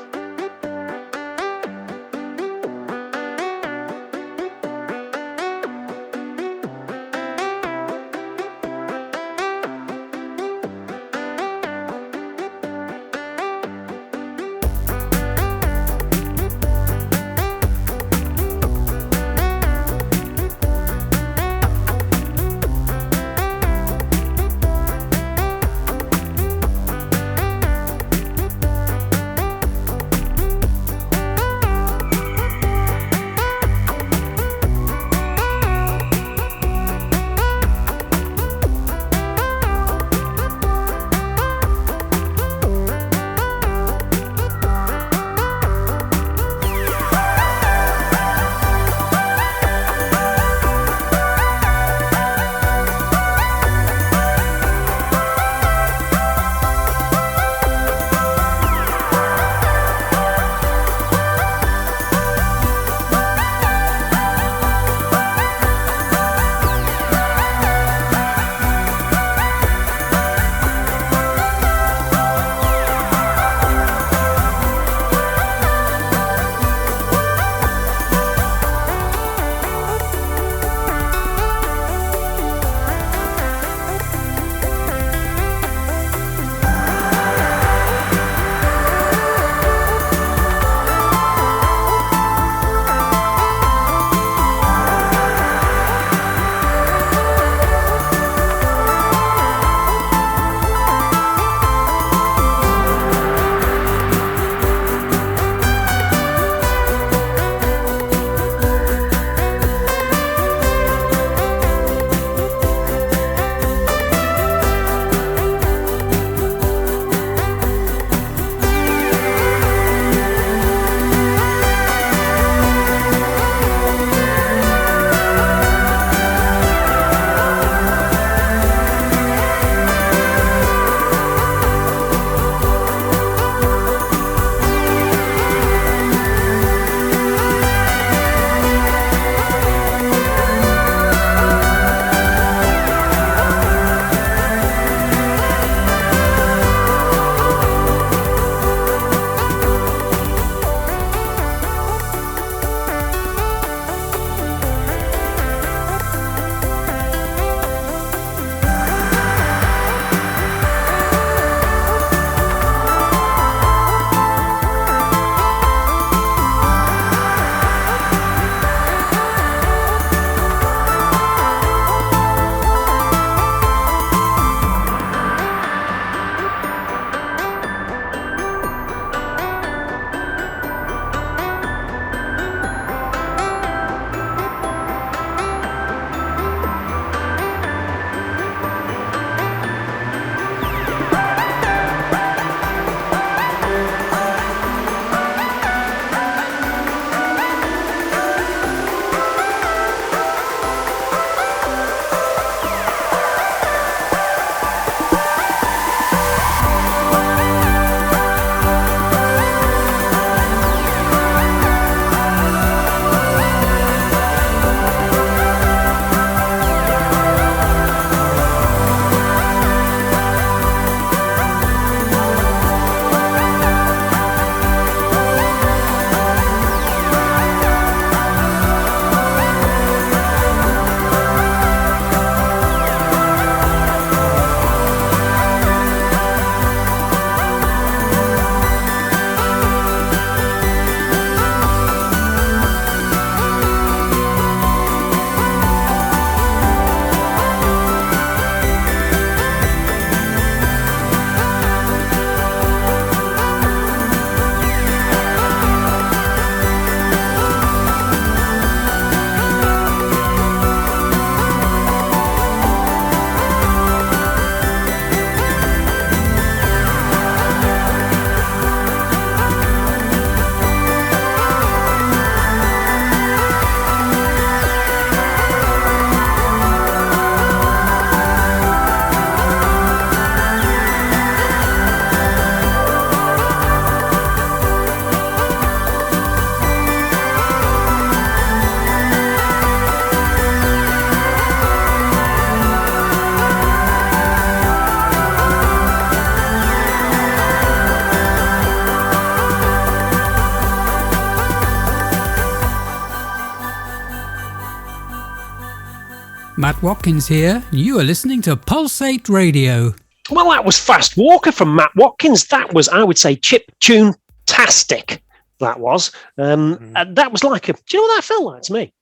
Matt Watkins here. You are listening to PULS8 Radio. Well, that was Fast Walker from Matt Watkins. That was, I would say, chip-tune-tastic. That was. And that was like a... Do you know what that felt like to me?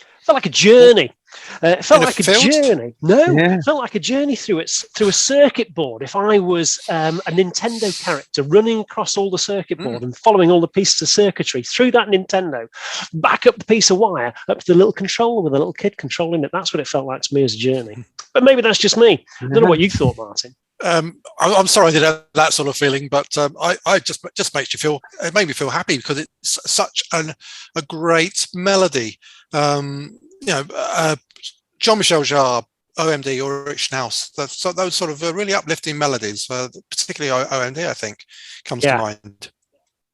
It felt like a journey. It felt like a journey. It felt like a journey through a circuit board. If I was a Nintendo character running across all the circuit board and following all the pieces of circuitry through that Nintendo, back up the piece of wire, up to the little controller with a little kid controlling it. That's what it felt like to me as a journey. But maybe that's just me. I don't know what you thought, Martin. I'm sorry I did have that sort of feeling, but I just makes you feel. It made me feel happy because it's such a great melody. Jean-Michel Jarre, OMD, Ulrich Schnauss, those sort of really uplifting melodies, particularly OMD, I think, comes to mind.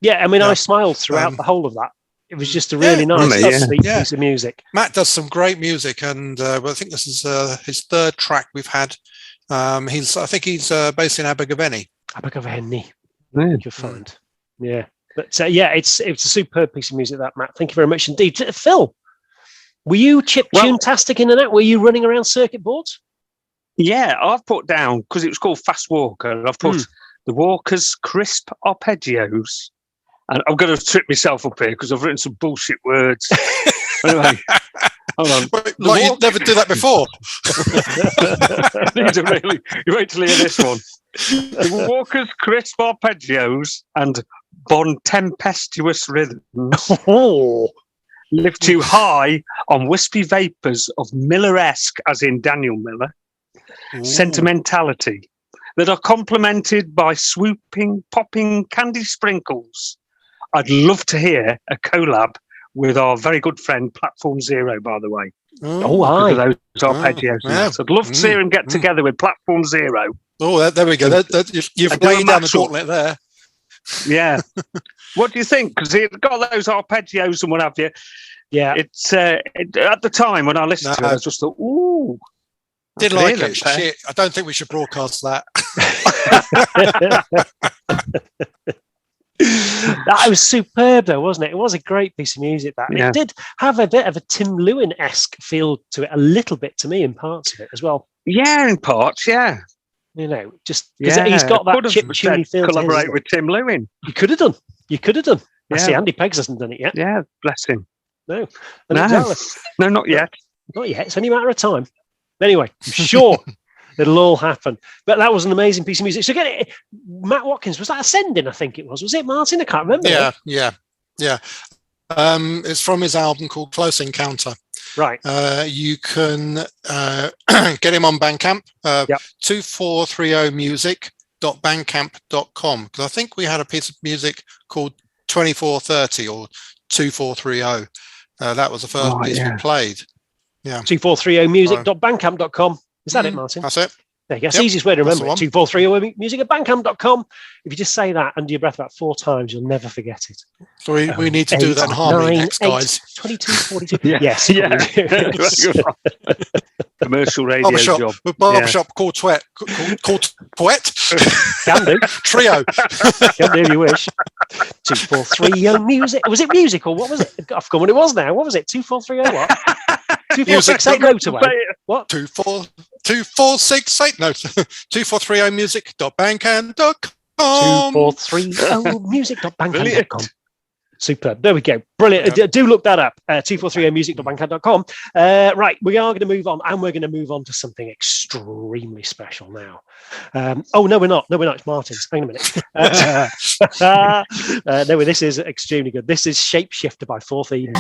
Yeah, I mean, I smiled throughout the whole of that. It was just a really nice, sweet piece of music. Matt does some great music, and I think this is his third track we've had. I think he's based in Abergavenny. You'll find. Yeah. But it's a superb piece of music, that, Matt. Thank you very much indeed. Phil, were you chip-tune-tastic in and out? Were you running around circuit boards? Yeah, I've put down, because it was called Fast Walker, I've put the Walker's crisp arpeggios. And I'm going to trip myself up here because I've written some bullshit words. Anyway, hold on. You'd never do that before. You wait till you hear this one. The Walker's crisp arpeggios and bon tempestuous rhythms live too high on wispy vapours of Miller-esque, as in Daniel Miller, sentimentality that are complemented by swooping, popping candy sprinkles. I'd love to hear a collab with our very good friend Platform Zero, by the way. Hi. Those arpeggios. I'd love to see him get together with Platform Zero. Oh, there we go. You've laid down the gauntlet there. Yeah. What do you think? Because it's got those arpeggios and what have you. Yeah. It's at the time when I listened to it, I just thought, ooh. Did like it. Shit. I don't think we should broadcast that. That was superb, though, wasn't it? It was a great piece of music. It did have a bit of a Tim Lewin-esque feel to it, a little bit to me in parts of it as well. Yeah, in parts, yeah. You know, just because he's got that chip-tuney feel. Collaborate with Tim Lewin. You could have done. I see Andy Peggs hasn't done it yet. Yeah, bless him. No, not yet. Not yet. It's only a matter of time. Anyway, I'm sure it'll all happen. But that was an amazing piece of music. So again, Matt Watkins, was that Ascending? I think it was. Was it, Martin? I can't remember. Yeah. It's from his album called Close Encounter. Right. You can get him on Bandcamp. 2430music.bandcamp.com, because I think we had a piece of music called 2430 or 2430. That was the first piece we played. Yeah. 2430music.bandcamp.com. Is that it, Martin? That's it. There you go. It's the easiest way to remember it. 2430music@bandcamp.com. If you just say that under your breath about 4 times, you'll never forget it. So we need to do that in harmony next, guys. 22, 42. Yes. Commercial radio job. Barbershop quartet. Can do. Trio. Can do if you wish. 2430 music. Was it music or what was it? I've forgotten what it was now. What was it? 2430 what? 2468 motorway. What? 2468 no. 2430music.bandcamp.com. 2430music.bandcamp.com. Superb. There we go. Brilliant. Yeah. Do look that up. 2430music.bandcamp.com. Right, we are going to move on, and we're going to move on to something extremely special now. No, we're not. It's Martin's. Hang on a minute. No, this is extremely good. This is Shapeshifter by Fourth Eden.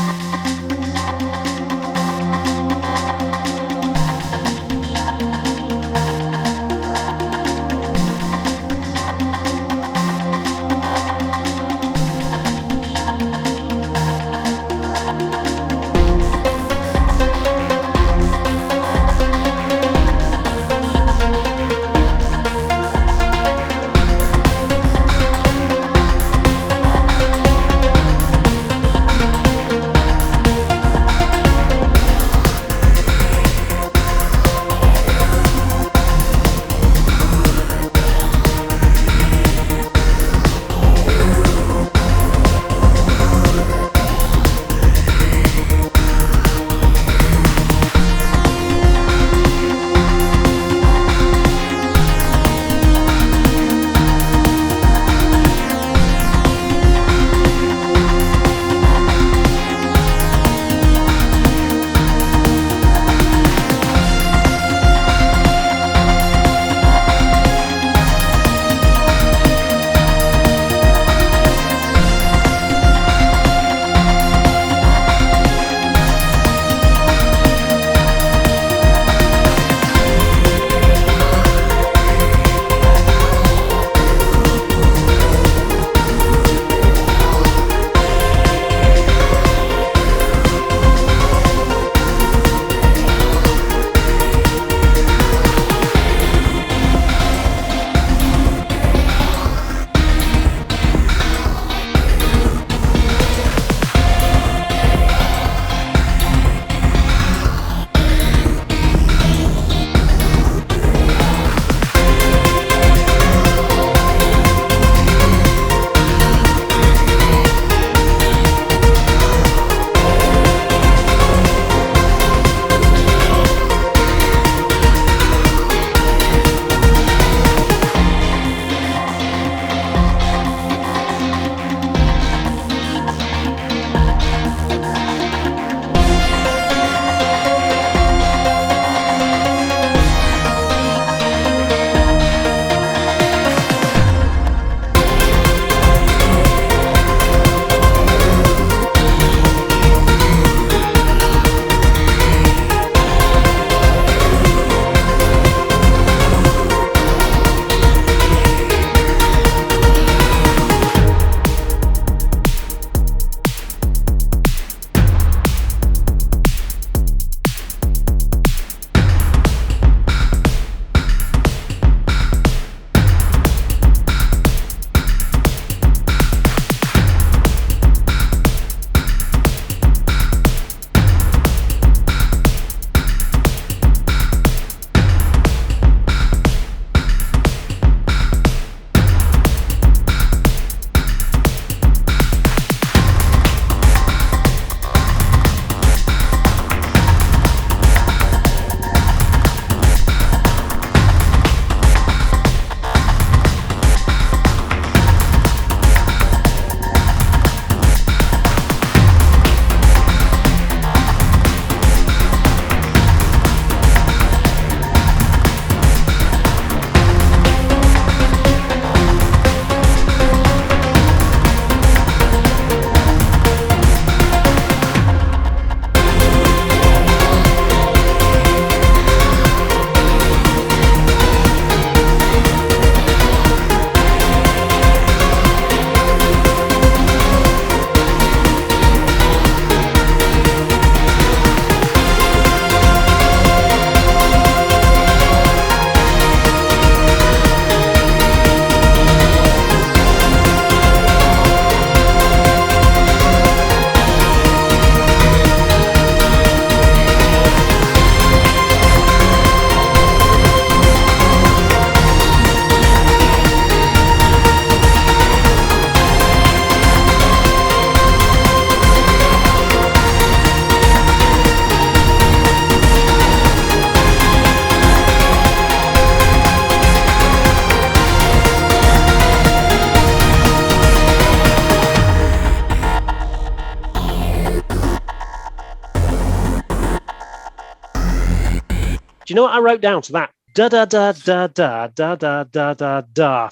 you know what I wrote down to that? Da da da da da da da da da da.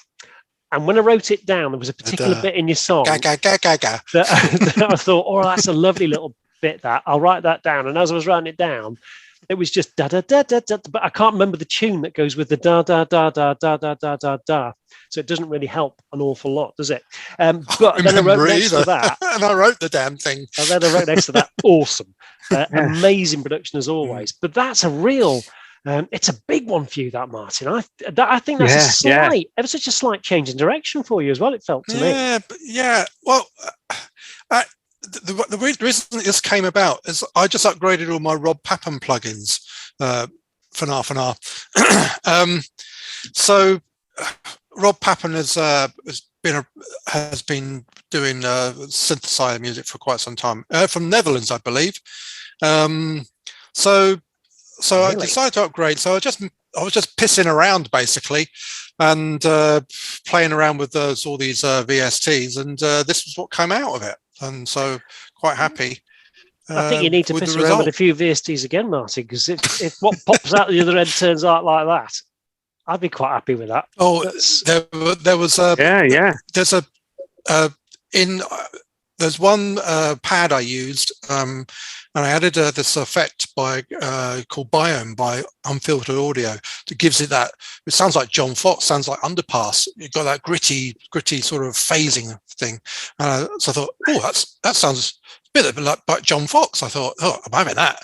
And when I wrote it down, there was a particular bit in your song that I thought, oh, that's a lovely little bit. That I'll write that down. And as I was writing it down, it was just da da da da da. But I can't remember the tune that goes with the da da da da da da da da da. So it doesn't really help an awful lot, does it? But then I wrote next to that, and I wrote the damn thing. And then I wrote next to that, awesome, amazing production as always. But that's a real. It's a big one for you, that, Martin. I think that's a slight, ever such a slight change in direction for you as well. It felt to me. Yeah. Well, the reason this came about is I just upgraded all my Rob Pappen plugins for now. So Rob Pappen has been doing synthesizer music for quite some time, from Netherlands, I believe. So really? I decided to upgrade. So I was just pissing around basically, and playing around with all these VSTs, and this was what came out of it. And so quite happy. I think you need to piss around with a few VSTs again, Martin, because if what pops out the other end turns out like that, I'd be quite happy with that. Oh, there was a there's one pad I used, and I added this effect called Biome by Unfiltered Audio that gives it that. It sounds like John Fox, sounds like Underpass. You've got that gritty sort of phasing thing. So I thought, oh, that sounds a bit like John Fox. I thought, oh, I'm having that.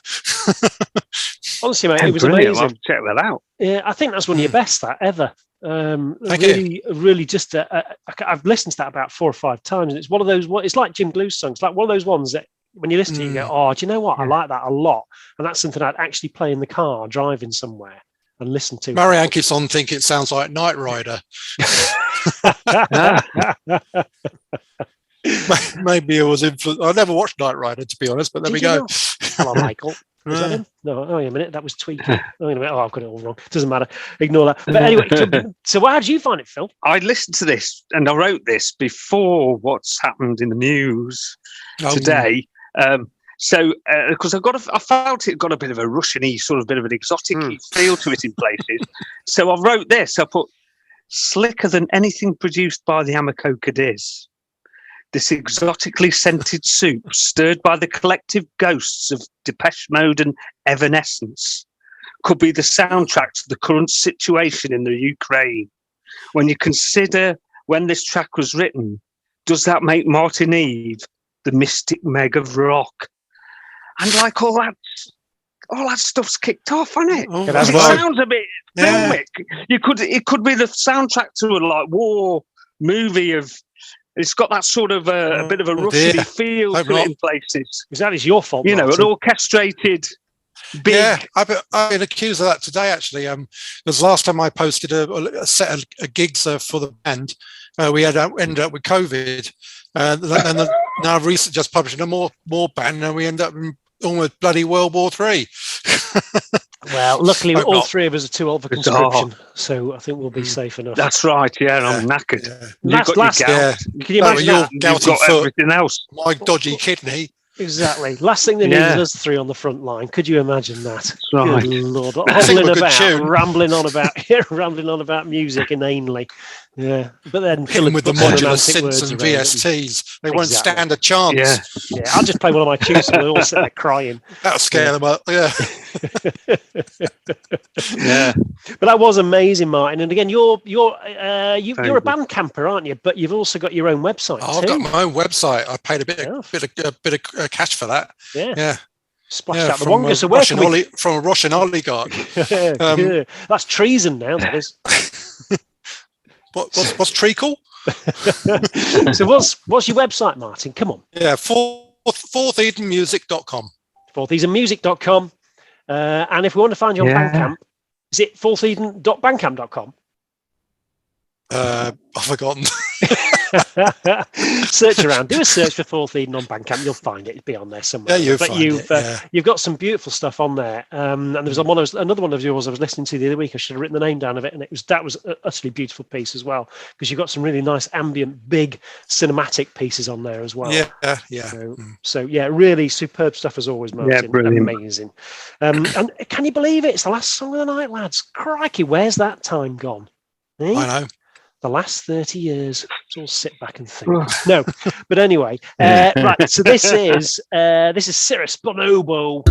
Honestly, mate, it was amazing. I'll check that out. Yeah, I think that's one of your best ever. Really just I've listened to that about 4 or 5 times, and it's one of those, it's like Jim Glew's songs, like one of those ones that when you listen to it, you go, oh, do you know what? I like that a lot. And that's something I'd actually play in the car driving somewhere and listen to. Marianne keeps on thinking it sounds like Knight Rider. Maybe it was influenced. I never watched Knight Rider, to be honest, but there we go. Hello, Michael. Was that him? No, wait a minute. That was Tweaky. Oh, I've got it all wrong. Doesn't matter. Ignore that. But anyway, so how did you find it, Phil? I listened to this and I wrote this before what's happened in the news today. So, because I felt it got a bit of a Russian-y, sort of bit of an exotic feel to it in places. So I wrote this. I put slicker than anything produced by the Amako Cadiz. This exotically scented soup, stirred by the collective ghosts of Depeche Mode and Evanescence, could be the soundtrack to the current situation in the Ukraine. When you consider when this track was written, does that make Martin Eve the mystic meg of rock? And like all that stuff's kicked off, hasn't it? It sounds a bit filmic. It could be the soundtrack to a war movie of. It's got that sort of a bit of a Russian feel to it in places. Because that is your fault, you know, Martin. an orchestrated. Big... Yeah, I've been accused of that today, actually. Because last time I posted a set of gigs for the band, we ended up with COVID, and now I've recently just published a more band, and we end up in almost bloody World War III. Well, luckily, all three of us are too old for conscription, so I think we'll be safe enough. That's right. Yeah, I'm knackered. Yeah. Can you imagine that? You've got everything else. My dodgy kidney. Exactly. Last thing they need is us three on the front line. Could you imagine that? Right. Good Lord. Rambling on about music inanely. Yeah. But then hitting with the modular synths and VSTs. They won't stand a chance. Yeah. I'll just play one of my tunes and they'll all sit there crying. That'll scare them up. Yeah. Yeah. But that was amazing, Martin. And again, you're a band camper, aren't you? But you've also got your own website. I've got my own website. I paid a bit of cash for that. Yeah. Splashed out the Wonga. So where from a Russian oligarch. That's treason now. That is. What's treacle? So what's your website, Martin? Come on. Yeah, fourthedenmusic.com. Fourthedenmusic.com. And if we want to find you on Bandcamp, is it fourtheden.bandcamp.com? I've forgotten. Search around. Do a search for Fourth Eden on Bandcamp. You'll find it. It'll be on there somewhere. Yeah, but you've got some beautiful stuff on there. And there was another one of yours I was listening to the other week. I should have written the name down of it, and that was an utterly beautiful piece as well, because you've got some really nice ambient, big cinematic pieces on there as well. Yeah. So yeah, really superb stuff as always, Martin. Yeah, brilliant. Amazing. And can you believe it? It's the last song of the night, lads. Crikey, where's that time gone? Eh? I know. The last 30 years. Let's all sit back and think. No, but anyway, right. So this is Cirrus Bonobo.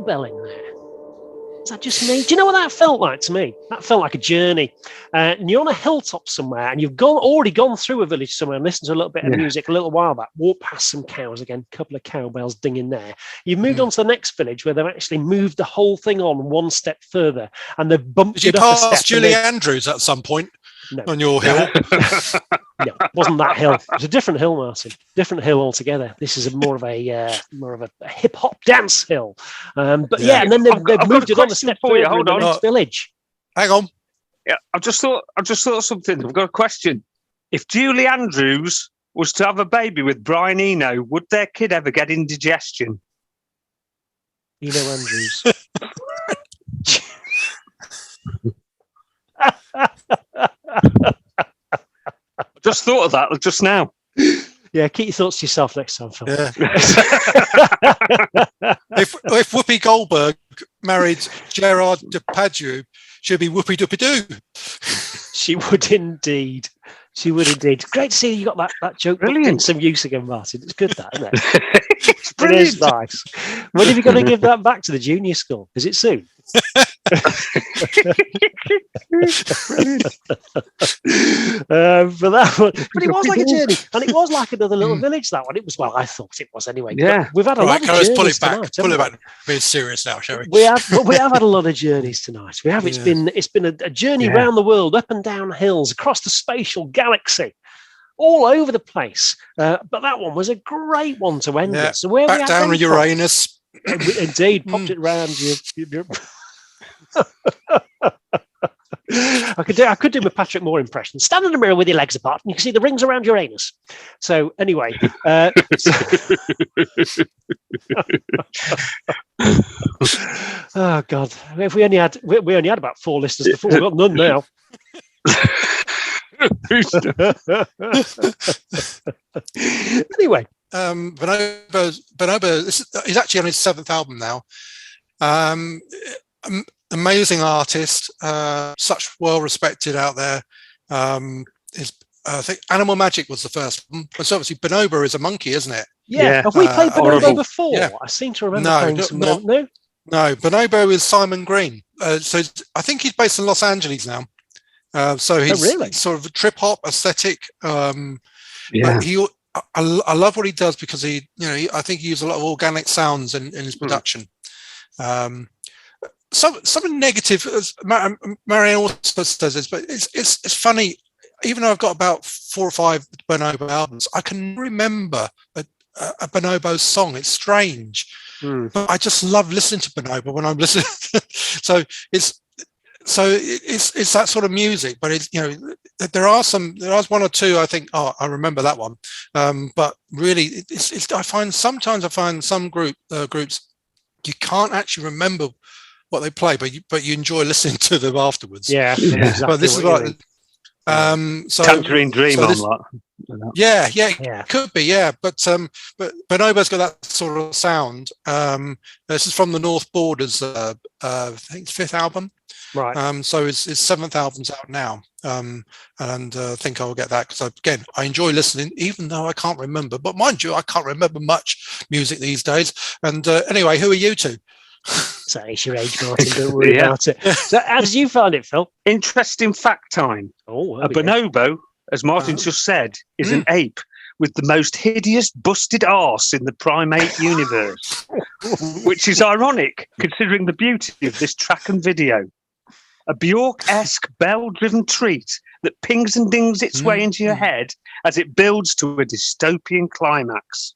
cowbell in there. Is that just me? Do you know what that felt like to me? That felt like a journey. And you're on a hilltop somewhere, and you've already gone through a village somewhere and listened to a little bit of music a little while back, walked past some cows again, a couple of cowbells dinging there. You've moved on to the next village where they've actually moved the whole thing on one step further, and they've bumped Did it you up a pass step. Julie Andrews at some point on your hill? No, it wasn't that hill. It was a different hill, Martin. Different hill altogether. This is more of a hip hop dance hill. And then they've moved it on a step further in the next village. Hang on. Yeah, I've just thought of something. I've got a question. If Julie Andrews was to have a baby with Brian Eno, would their kid ever get indigestion? Eno Andrews. I just thought of that just now. Yeah, keep your thoughts to yourself next time, Phil. Yeah. if Whoopi Goldberg married Gerard Depardieu, she'd be Whoopi Doopy Doo. She would indeed. She would indeed. Great to see you got that joke in some use again, Martin. It's good, that, isn't it? It is nice. When have you got to give that back to the junior school? Is it soon? For that one, but it was like a journey, and it was like another little village. That one, it was. Well, I thought it was anyway. Yeah, but we've had a lot of journeys pull it back. tonight, Pull it back. Being serious now, shall we? We have had a lot of journeys tonight. We have. It's been a journey around the world, up and down hills, across the spatial galaxy, all over the place. But that one was a great one to end with. So where back we down to Uranus. Indeed, popped it round you. I could do my Patrick Moore impression. Stand in the mirror with your legs apart, and you can see the rings around your anus. So anyway, oh God, if we only had about 4 listeners before. We've got none now. Anyway, Bonobo is actually on his 7th album now. Amazing artist, such well respected out there. I think Animal Magic was the first one. But obviously Bonobo is a monkey, isn't it? Yeah. Have we played Bonobo before? Yeah. I seem to remember playing some. No, Bonobo is Simon Green. So I think he's based in Los Angeles now. So he's sort of a trip hop aesthetic. But I love what he does because I think he uses a lot of organic sounds in his production. Something negative, as Marianne also says this, but it's funny. Even though I've got about 4 or 5 Bonobo albums, I can remember a Bonobo song. It's strange, but I just love listening to Bonobo when I'm listening. So it's that sort of music. But there are 1 or 2 I think. Oh, I remember that one. But really, I find some groups you can't actually remember what they play, but you enjoy listening to them afterwards. Yeah. Exactly. But this is like Tangerine Dream on that. Yeah, could be, yeah. But Bonobo's got that sort of sound. This is from the North Borders, I think it's 5th album. Right. So his 7th album's out now. And I think I'll get that because again, I enjoy listening, even though I can't remember. But mind you, I can't remember much music these days. And anyway, who are you two? So it's your age, Martin. Don't worry about it. So how did you find it, Phil? Interesting fact time. A bonobo, as Martin just said, is an ape with the most hideous busted arse in the primate universe, which is ironic considering the beauty of this track and video. A Bjork-esque bell-driven treat that pings and dings its way into your head as it builds to a dystopian climax.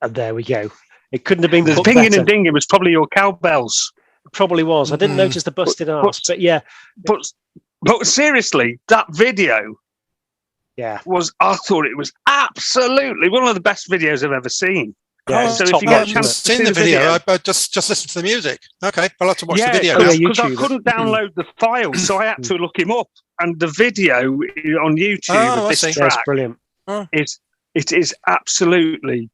And there we go. It couldn't have been the pinging and dinging was probably your cowbells. It probably was. I didn't notice the busted arse, but yeah. But seriously, that video was, I thought it was absolutely one of the best videos I've ever seen. Yeah, so if you get a chance to see the video, I just listen to the music. Okay, I'll have to watch the video. Because I couldn't download the file, so I had to look him up. And the video on YouTube of this track brilliant. It is absolutely.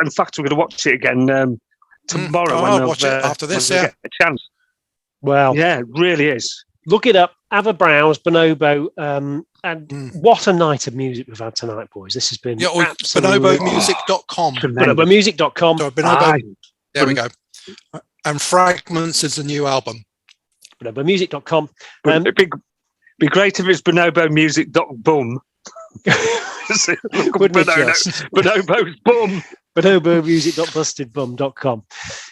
In fact, we're going to watch it again tomorrow. I'll watch it after this. Get a chance. Well, yeah, it really is. Look it up. Have a browse. Bonobo. And what a night of music we've had tonight, boys. This has been bonobomusic.com. Bonobomusic.com. Bonobo. There we go. And Fragments is the new album. Bonobomusic.com. It'd be great if it's bonobomusic.bum. Wouldn't it just? Bonobo's bum. Bonobomusic.bustedbum.com.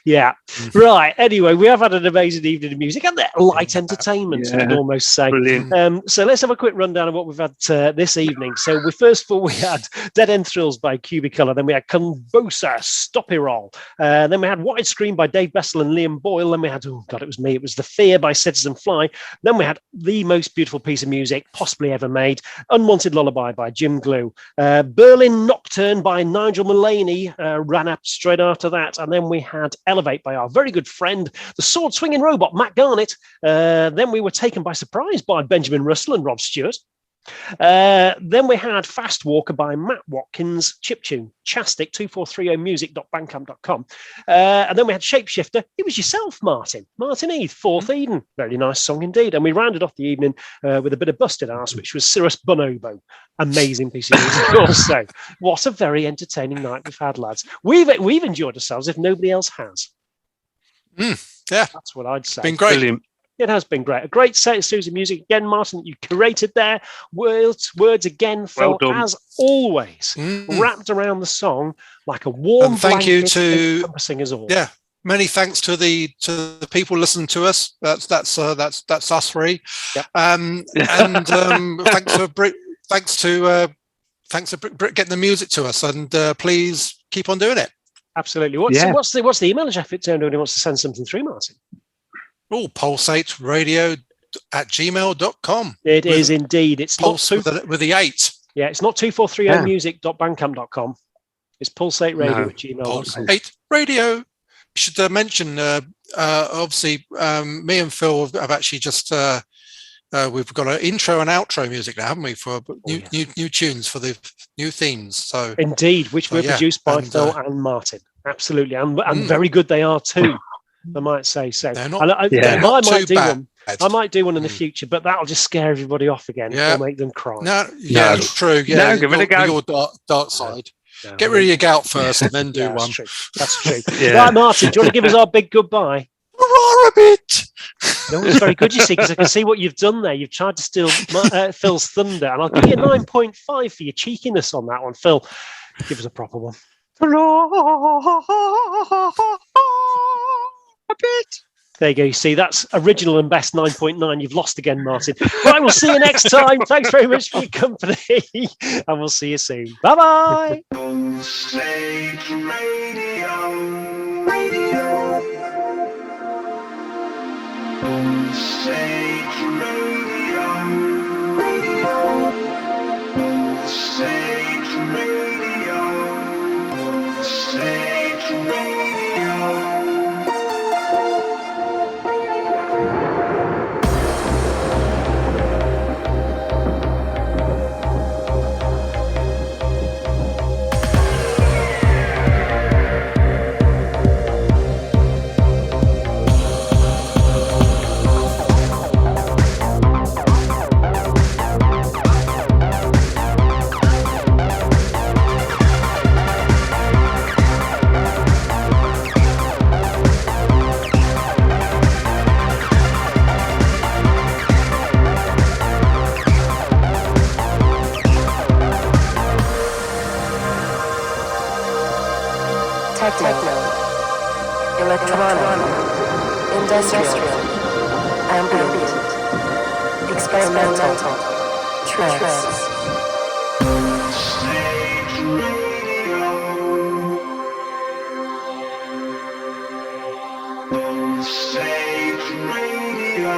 Yeah. Right. Anyway, we have had an amazing evening of music and light entertainment, I would almost say. Brilliant. So let's have a quick rundown of what we've had this evening. So first of all, we had Dead End Thrills by Cubicolor. Then we had Convosa, Stopyrol. Then we had Widescreen by Dave Bessell and Liam Boyle. Then we had, oh God, it was me. It was The Fear by CitizenFLY. Then we had the most beautiful piece of music possibly ever made, Unwanted Lullaby by Jim Glew. Berlin Nocturne by Nigel Mullaney ran up straight after that. And then we had Elevate by our very good friend, the sword-swinging robot, Matt Garnett. Then we were taken by surprise by Benjamin Russell and Rob Stewart. Then we had Fast Walker by Matt Watkins, chiptune, Chastic, 2430music.bandcamp.com. And then we had Shapeshifter. It was yourself, Martin Heath, Fourth Eden. Very nice song indeed. And we rounded off the evening with a bit of Busted Arse, which was Cirrus Bonobo. Amazing piece of music also. What a very entertaining night we've had, lads. We've enjoyed ourselves if nobody else has. Yeah, that's what I'd say. Been great. Brilliant. It has been great. A great set of series of music again, Martin, that you curated there. Words again, Phil, as always, wrapped around the song like a warm thank you to encompassing us all. Yeah, many thanks to the people listening to us. That's us three. Yep. Thanks to Brit getting the music to us, and please keep on doing it. Absolutely. What's the email address if anybody wants to send something through, Martin? Oh, Pulse8 Radio @gmail.com. It is indeed. It's Pulse not with the 8. Yeah, it's not 2430music.bandcamp.com. It's Pulse8 Radio @gmail.com. Pulse8 Radio. You should mention, obviously, me and Phil have actually just we've got an intro and outro music now, haven't we, for new tunes for the new themes. So indeed, which were produced by Phil and Martin. Absolutely, and very good they are too. I might say so. They're not, I might do one. I might do one in the future, but that'll just scare everybody off again. Yeah. It'll make them cry. True. Yeah, give it a go. Your dark side. No, get rid of your gout first, and then do one. That's true. Right, Martin, do you want to give us our big goodbye? A bit. No, it's very good, you see, because I can see what you've done there. You've tried to steal Phil's thunder, and I'll give you a 9.5 for your cheekiness on that one. Phil, give us a proper one. A bit. There you go. You see, that's original and best 9.9. You've lost again, Martin. Right, we'll see you next time. Thanks very much for your company, and we'll see you soon. Bye-bye. Pulse8 Radio. Pulse8 Radio. Pulse8 Radio. Pulse8 Radio. Techno, electronic, industrial, ambient, experimental, trance. Pulse8 Radio. Pulse8 Radio.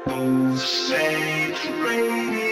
Pulse8 Radio.